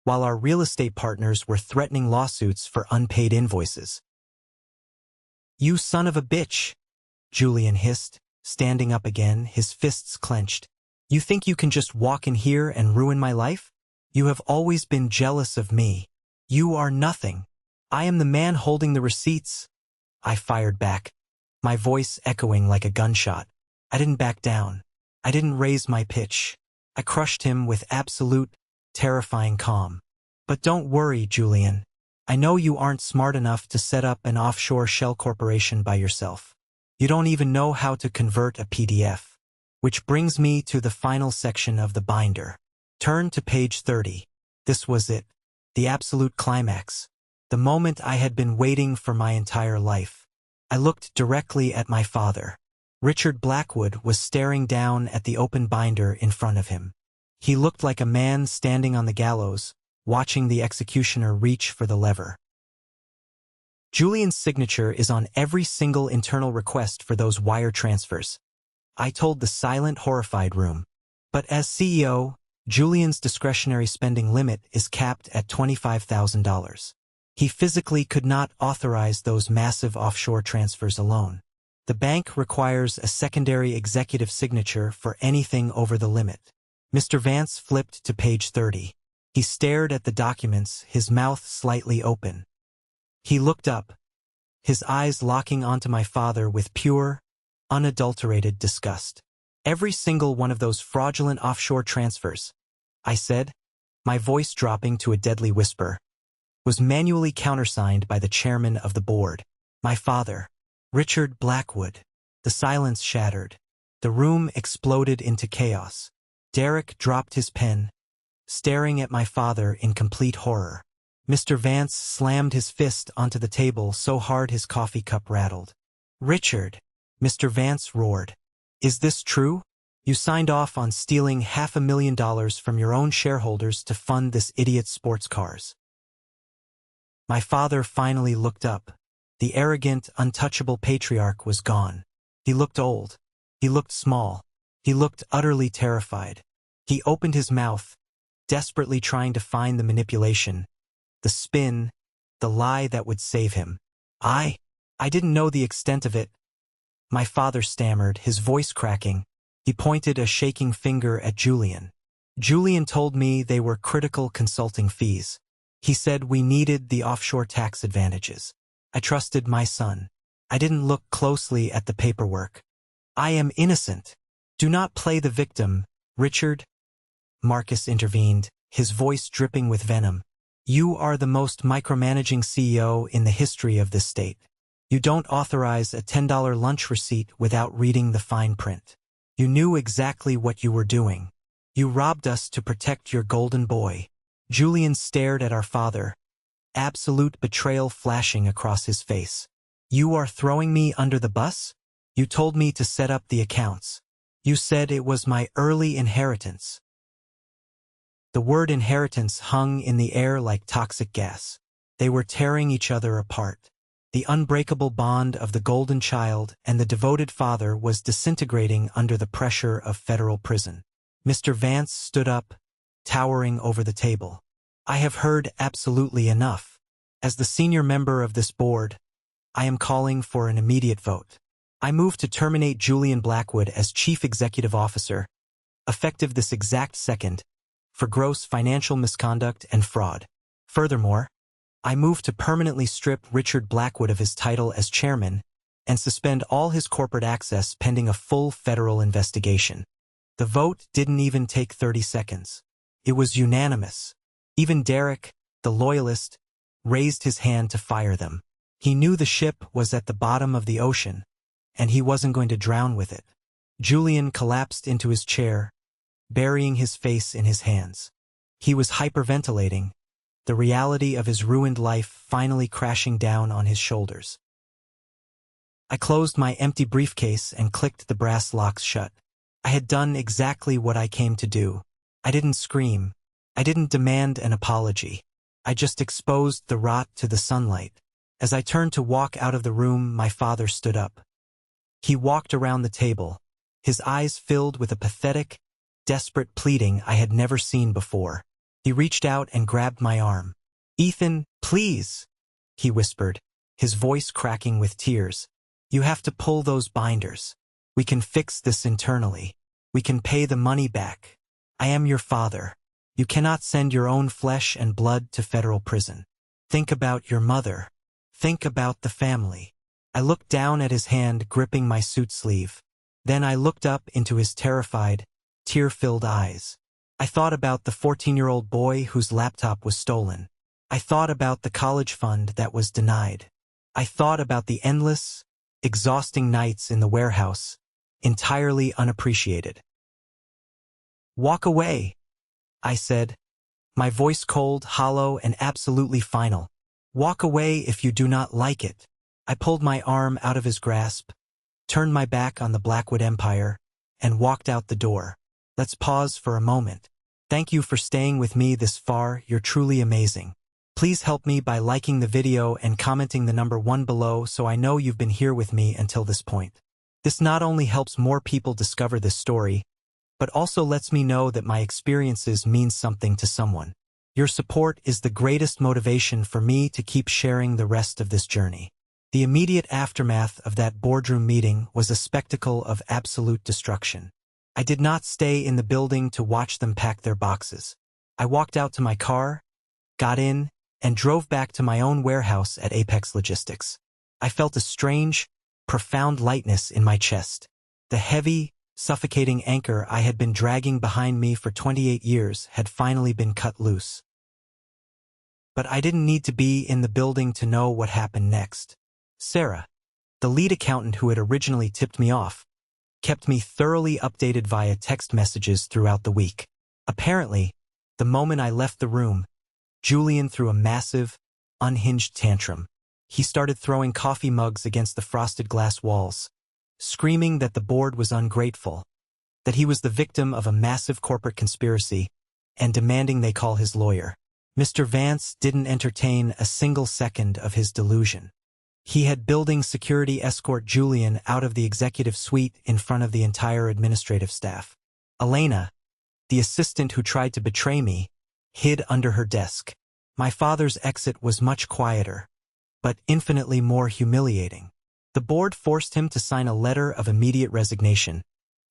while our real estate partners were threatening lawsuits for unpaid invoices. You son of a bitch, Julian hissed, standing up again, his fists clenched. You think you can just walk in here and ruin my life? You have always been jealous of me. You are nothing. I am the man holding the receipts. I fired back, my voice echoing like a gunshot. I didn't back down. I didn't raise my pitch. I crushed him with absolute, terrifying calm. But don't worry, Julian. I know you aren't smart enough to set up an offshore shell corporation by yourself. You don't even know how to convert a PDF. Which brings me to the final section of the binder. Turn to page 30. This was it. The absolute climax. The moment I had been waiting for my entire life. I looked directly at my father. Richard Blackwood was staring down at the open binder in front of him. He looked like a man standing on the gallows, watching the executioner reach for the lever. Julian's signature is on every single internal request for those wire transfers. I told the silent, horrified room. But as CEO, Julian's discretionary spending limit is capped at $25,000. He physically could not authorize those massive offshore transfers alone. The bank requires a secondary executive signature for anything over the limit. Mr. Vance flipped to page 30. He stared at the documents, his mouth slightly open. He looked up, his eyes locking onto my father with pure, unadulterated disgust. Every single one of those fraudulent offshore transfers, I said, my voice dropping to a deadly whisper, was manually countersigned by the chairman of the board, my father, Richard Blackwood. The silence shattered. The room exploded into chaos. Derek dropped his pen, staring at my father in complete horror. Mr. Vance slammed his fist onto the table so hard his coffee cup rattled. Richard, Mr. Vance roared. Is this true? You signed off on stealing $500,000 from your own shareholders to fund this idiot's sports cars. My father finally looked up. The arrogant, untouchable patriarch was gone. He looked old. He looked small. He looked utterly terrified. He opened his mouth, desperately trying to find the manipulation, the spin, the lie that would save him. I didn't know the extent of it. My father stammered, his voice cracking. He pointed a shaking finger at Julian. Julian told me they were critical consulting fees. He said we needed the offshore tax advantages. I trusted my son. I didn't look closely at the paperwork. I am innocent. Do not play the victim, Richard. Marcus intervened, his voice dripping with venom. You are the most micromanaging CEO in the history of this state. You don't authorize a $10 lunch receipt without reading the fine print. You knew exactly what you were doing. You robbed us to protect your golden boy. Julian stared at our father, absolute betrayal flashing across his face. You are throwing me under the bus? You told me to set up the accounts. You said it was my early inheritance. The word inheritance hung in the air like toxic gas. They were tearing each other apart. The unbreakable bond of the golden child and the devoted father was disintegrating under the pressure of federal prison. Mr. Vance stood up, towering over the table. I have heard absolutely enough. As the senior member of this board, I am calling for an immediate vote. I move to terminate Julian Blackwood as Chief Executive Officer, effective this exact second, for gross financial misconduct and fraud. Furthermore, I move to permanently strip Richard Blackwood of his title as chairman and suspend all his corporate access pending a full federal investigation. The vote didn't even take 30 seconds. It was unanimous. Even Derek, the loyalist, raised his hand to fire them. He knew the ship was at the bottom of the ocean, and he wasn't going to drown with it. Julian collapsed into his chair, burying his face in his hands. He was hyperventilating, the reality of his ruined life finally crashing down on his shoulders. I closed my empty briefcase and clicked the brass locks shut. I had done exactly what I came to do. I didn't scream. I didn't demand an apology. I just exposed the rot to the sunlight. As I turned to walk out of the room, my father stood up. He walked around the table, his eyes filled with a pathetic, desperate pleading I had never seen before. He reached out and grabbed my arm. Ethan, please, he whispered, his voice cracking with tears. You have to pull those binders. We can fix this internally. We can pay the money back. I am your father. You cannot send your own flesh and blood to federal prison. Think about your mother. Think about the family. I looked down at his hand gripping my suit sleeve. Then I looked up into his terrified, tear-filled eyes. I thought about the 14-year-old boy whose laptop was stolen. I thought about the college fund that was denied. I thought about the endless, exhausting nights in the warehouse, entirely unappreciated. "Walk away," I said, my voice cold, hollow, and absolutely final. "Walk away if you do not like it." I pulled my arm out of his grasp, turned my back on the Blackwood Empire, and walked out the door. "Let's pause for a moment. Thank you for staying with me this far, you're truly amazing. Please help me by liking the video and commenting the number 1 below so I know you've been here with me until this point. This not only helps more people discover this story, but also lets me know that my experiences mean something to someone. Your support is the greatest motivation for me to keep sharing the rest of this journey. The immediate aftermath of that boardroom meeting was a spectacle of absolute destruction. I did not stay in the building to watch them pack their boxes. I walked out to my car, got in, and drove back to my own warehouse at Apex Logistics. I felt a strange, profound lightness in my chest. The heavy, suffocating anchor I had been dragging behind me for 28 years had finally been cut loose. But I didn't need to be in the building to know what happened next. Sarah, the lead accountant who had originally tipped me off, kept me thoroughly updated via text messages throughout the week. Apparently, the moment I left the room, Julian threw a massive, unhinged tantrum. He started throwing coffee mugs against the frosted glass walls, screaming that the board was ungrateful, that he was the victim of a massive corporate conspiracy, and demanding they call his lawyer. Mr. Vance didn't entertain a single second of his delusion. He had building security escort Julian out of the executive suite in front of the entire administrative staff. Elena, the assistant who tried to betray me, hid under her desk. My father's exit was much quieter, but infinitely more humiliating. The board forced him to sign a letter of immediate resignation,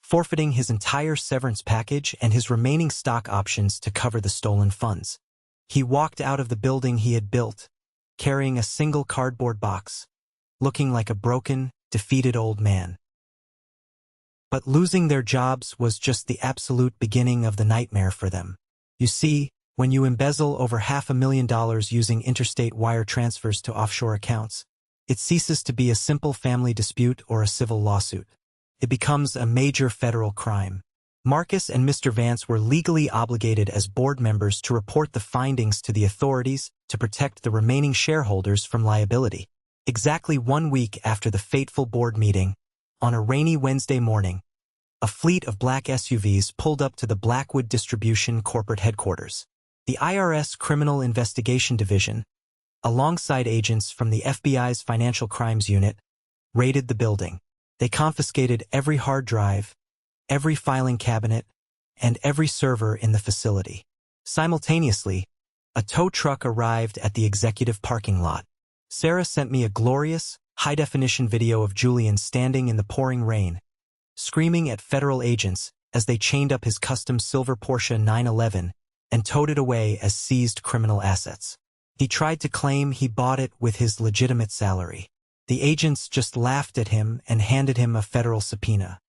forfeiting his entire severance package and his remaining stock options to cover the stolen funds. He walked out of the building he had built, carrying a single cardboard box, looking like a broken, defeated old man. But losing their jobs was just the absolute beginning of the nightmare for them. You see, when you embezzle over $500,000 using interstate wire transfers to offshore accounts, it ceases to be a simple family dispute or a civil lawsuit. It becomes a major federal crime. Marcus and Mr. Vance were legally obligated as board members to report the findings to the authorities to protect the remaining shareholders from liability. Exactly 1 week after the fateful board meeting, on a rainy Wednesday morning, a fleet of black SUVs pulled up to the Blackwood Distribution corporate headquarters. The IRS Criminal Investigation Division, alongside agents from the FBI's Financial Crimes Unit, raided the building. They confiscated every hard drive, every filing cabinet, and every server in the facility. Simultaneously, a tow truck arrived at the executive parking lot. Sarah sent me a glorious, high-definition video of Julian standing in the pouring rain, screaming at federal agents as they chained up his custom silver Porsche 911 and towed it away as seized criminal assets. He tried to claim he bought it with his legitimate salary. The agents just laughed at him and handed him a federal subpoena.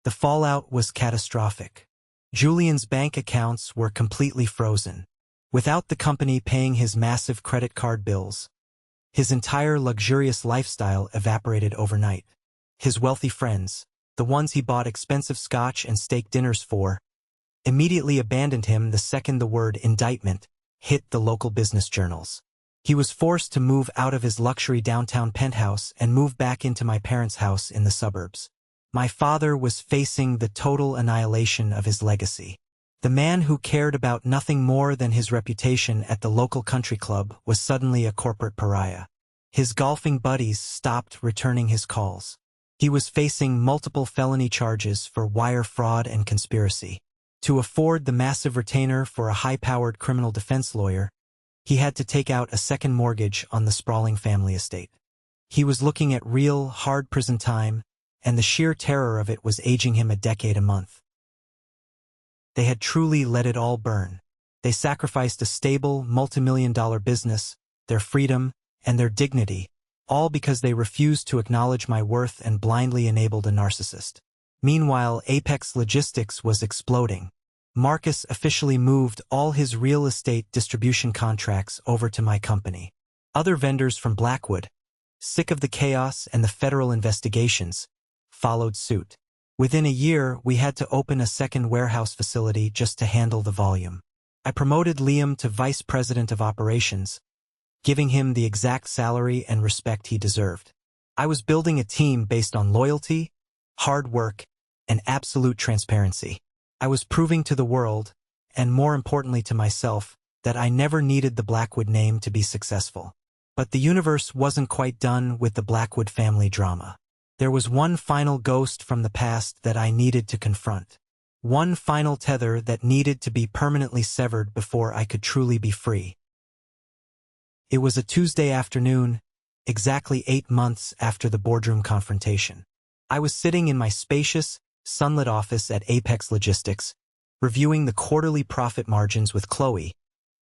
The fallout was catastrophic. Julian's bank accounts were completely frozen. Without the company paying his massive credit card bills, his entire luxurious lifestyle evaporated overnight. His wealthy friends, the ones he bought expensive scotch and steak dinners for, immediately abandoned him the second the word indictment hit the local business journals. He was forced to move out of his luxury downtown penthouse and move back into my parents' house in the suburbs. My father was facing the total annihilation of his legacy. The man who cared about nothing more than his reputation at the local country club was suddenly a corporate pariah. His golfing buddies stopped returning his calls. He was facing multiple felony charges for wire fraud and conspiracy. To afford the massive retainer for a high-powered criminal defense lawyer, he had to take out a second mortgage on the sprawling family estate. He was looking at real, hard prison time, and the sheer terror of it was aging him a decade a month. They had truly let it all burn. They sacrificed a stable, multi-million-dollar business, their freedom, and their dignity, all because they refused to acknowledge my worth and blindly enabled a narcissist. Meanwhile, Apex Logistics was exploding. Marcus officially moved all his real estate distribution contracts over to my company. Other vendors from Blackwood, sick of the chaos and the federal investigations, followed suit. Within a year, we had to open a second warehouse facility just to handle the volume. I promoted Liam to vice president of operations, giving him the exact salary and respect he deserved. I was building a team based on loyalty, hard work, and absolute transparency. I was proving to the world, and more importantly to myself, that I never needed the Blackwood name to be successful. But the universe wasn't quite done with the Blackwood family drama. There was one final ghost from the past that I needed to confront. One final tether that needed to be permanently severed before I could truly be free. It was a Tuesday afternoon, exactly 8 months after the boardroom confrontation. I was sitting in my spacious, sunlit office at Apex Logistics, reviewing the quarterly profit margins with Chloe,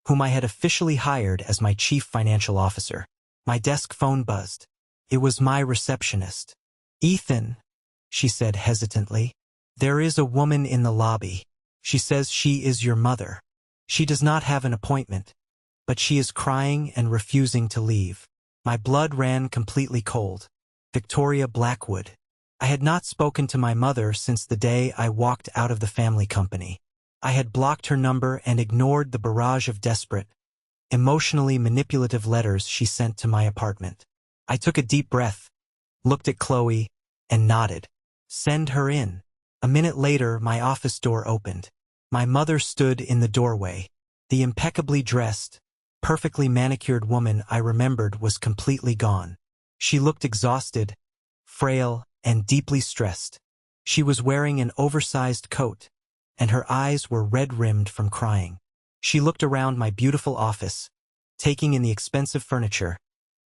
whom I had officially hired as my chief financial officer. My desk phone buzzed. It was my receptionist. "Ethan," she said hesitantly, "there is a woman in the lobby. She says she is your mother. She does not have an appointment, but she is crying and refusing to leave." My blood ran completely cold. Victoria Blackwood. I had not spoken to my mother since the day I walked out of the family company. I had blocked her number and ignored the barrage of desperate, emotionally manipulative letters she sent to my apartment. I took a deep breath, looked at Chloe, and nodded. "Send her in." A minute later, my office door opened. My mother stood in the doorway. The impeccably dressed, perfectly manicured woman I remembered was completely gone. She looked exhausted, frail, and deeply stressed. She was wearing an oversized coat, and her eyes were red-rimmed from crying. She looked around my beautiful office, taking in the expensive furniture,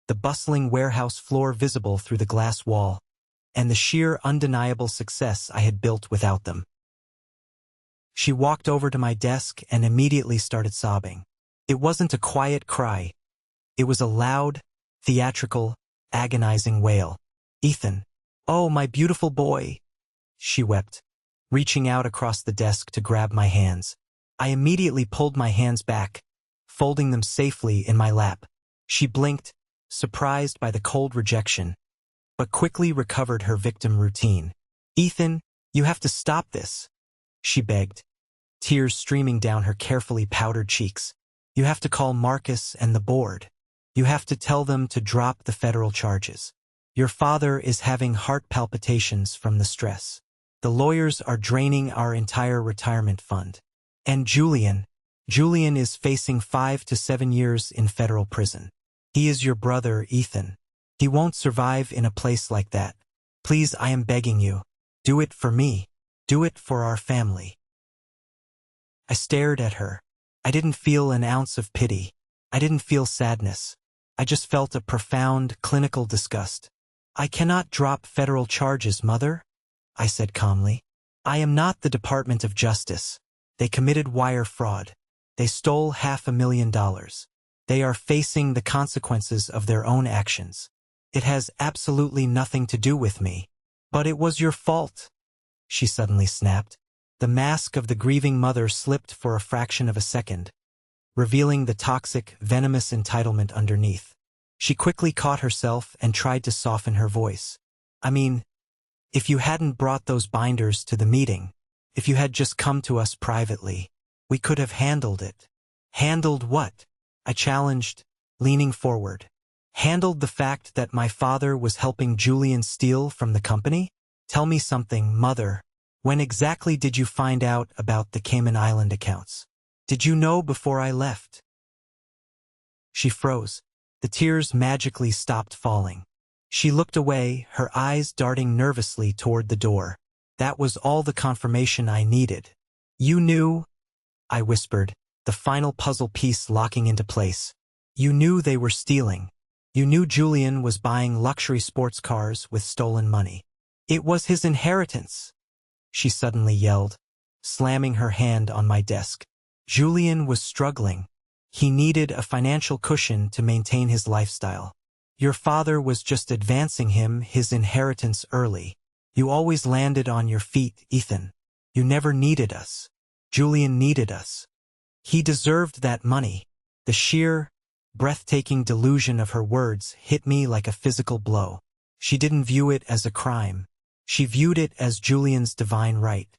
the bustling warehouse floor visible through the glass wall, and the sheer undeniable success I had built without them. She walked over to my desk and immediately started sobbing. It wasn't a quiet cry. It was a loud, theatrical, agonizing wail. "Ethan, oh my beautiful boy," she wept, reaching out across the desk to grab my hands. I immediately pulled my hands back, folding them safely in my lap. She blinked, surprised by the cold rejection, but quickly recovered her victim routine. "Ethan, you have to stop this," she begged, tears streaming down her carefully powdered cheeks. "You have to call Marcus and the board. You have to tell them to drop the federal charges. Your father is having heart palpitations from the stress. The lawyers are draining our entire retirement fund. And Julian is facing 5 to 7 years in federal prison. He is your brother, Ethan. He won't survive in a place like that. Please, I am begging you. Do it for me. Do it for our family." I stared at her. I didn't feel an ounce of pity. I didn't feel sadness. I just felt a profound, clinical disgust. "I cannot drop federal charges, Mother," I said calmly. "I am not the Department of Justice. They committed wire fraud. They stole $500,000. They are facing the consequences of their own actions. It has absolutely nothing to do with me." "But it was your fault," she suddenly snapped. The mask of the grieving mother slipped for a fraction of a second, revealing the toxic, venomous entitlement underneath. She quickly caught herself and tried to soften her voice. "I mean, if you hadn't brought those binders to the meeting, if you had just come to us privately, we could have handled it." "Handled what?" I challenged, leaning forward. "Handled the fact that my father was helping Julian steal from the company? Tell me something, Mother. When exactly did you find out about the Cayman Island accounts? Did you know before I left?" She froze. The tears magically stopped falling. She looked away, her eyes darting nervously toward the door. That was all the confirmation I needed. "You knew," I whispered, the final puzzle piece locking into place. "You knew they were stealing. You knew Julian was buying luxury sports cars with stolen money. It was his inheritance," she suddenly yelled, slamming her hand on my desk. "Julian was struggling. He needed a financial cushion to maintain his lifestyle. Your father was just advancing him his inheritance early. You always landed on your feet, Ethan. You never needed us. Julian needed us. He deserved that money." The sheer, breathtaking delusion of her words hit me like a physical blow. She didn't view it as a crime. She viewed it as Julian's divine right.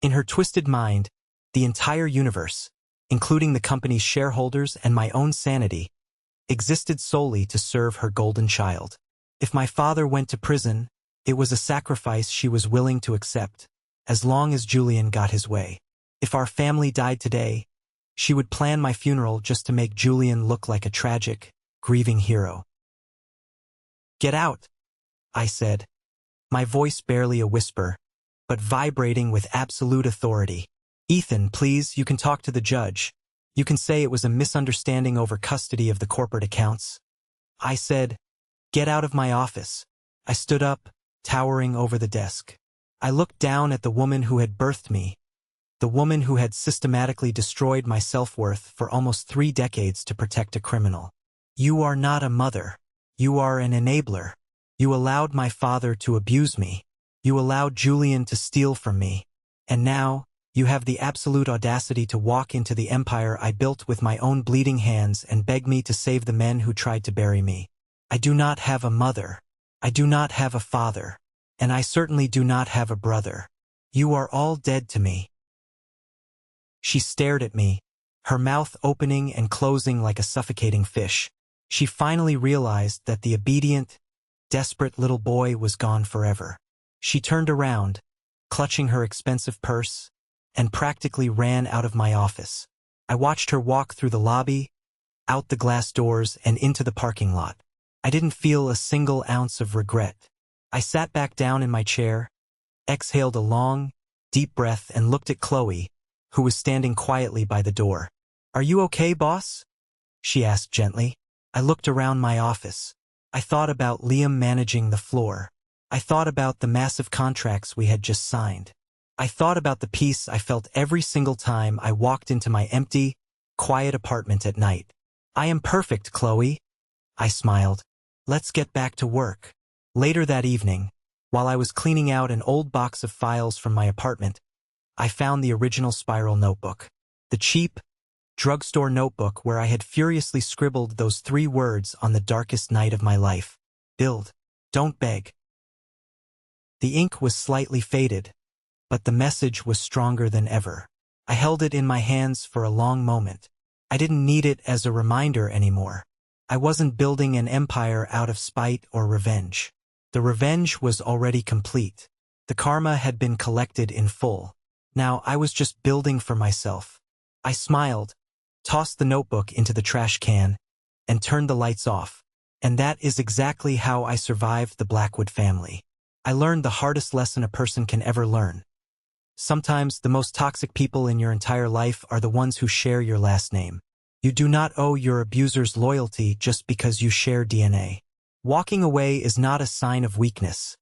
In her twisted mind, the entire universe, including the company's shareholders and my own sanity, existed solely to serve her golden child. If my father went to prison, it was a sacrifice she was willing to accept, as long as Julian got his way. If our family died today, she would plan my funeral just to make Julian look like a tragic, grieving hero. "Get out," I said, my voice barely a whisper, but vibrating with absolute authority. "Ethan, please, you can talk to the judge. You can say it was a misunderstanding over custody of the corporate accounts." I said, "Get out of my office." I stood up, towering over the desk. I looked down at the woman who had birthed me, the woman who had systematically destroyed my self-worth for almost 3 decades to protect a criminal. "You are not a mother. You are an enabler. You allowed my father to abuse me. You allowed Julian to steal from me. And now, you have the absolute audacity to walk into the empire I built with my own bleeding hands and beg me to save the men who tried to bury me. I do not have a mother. I do not have a father. And I certainly do not have a brother. You are all dead to me." She stared at me, her mouth opening and closing like a suffocating fish. She finally realized that the obedient, desperate little boy was gone forever. She turned around, clutching her expensive purse, and practically ran out of my office. I watched her walk through the lobby, out the glass doors, and into the parking lot. I didn't feel a single ounce of regret. I sat back down in my chair, exhaled a long, deep breath, and looked at Chloe, who was standing quietly by the door. "Are you okay, boss?" she asked gently. I looked around my office. I thought about Liam managing the floor. I thought about the massive contracts we had just signed. I thought about the peace I felt every single time I walked into my empty, quiet apartment at night. "I am perfect, Chloe," I smiled. "Let's get back to work." Later that evening, while I was cleaning out an old box of files from my apartment, I found the original spiral notebook. The cheap, drugstore notebook where I had furiously scribbled those 3 words on the darkest night of my life. "Build. Don't beg." The ink was slightly faded, but the message was stronger than ever. I held it in my hands for a long moment. I didn't need it as a reminder anymore. I wasn't building an empire out of spite or revenge. The revenge was already complete. The karma had been collected in full. Now I was just building for myself. I smiled, tossed the notebook into the trash can, and turned the lights off. And that is exactly how I survived the Blackwood family. I learned the hardest lesson a person can ever learn. Sometimes the most toxic people in your entire life are the ones who share your last name. You do not owe your abuser's loyalty just because you share DNA. Walking away is not a sign of weakness.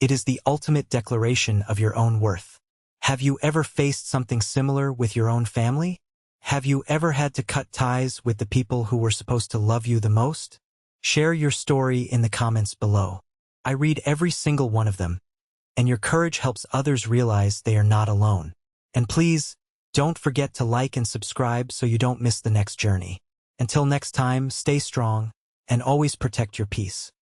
It is the ultimate declaration of your own worth. Have you ever faced something similar with your own family? Have you ever had to cut ties with the people who were supposed to love you the most? Share your story in the comments below. I read every single one of them, and your courage helps others realize they are not alone. And please, don't forget to like and subscribe so you don't miss the next journey. Until next time, stay strong, and always protect your peace.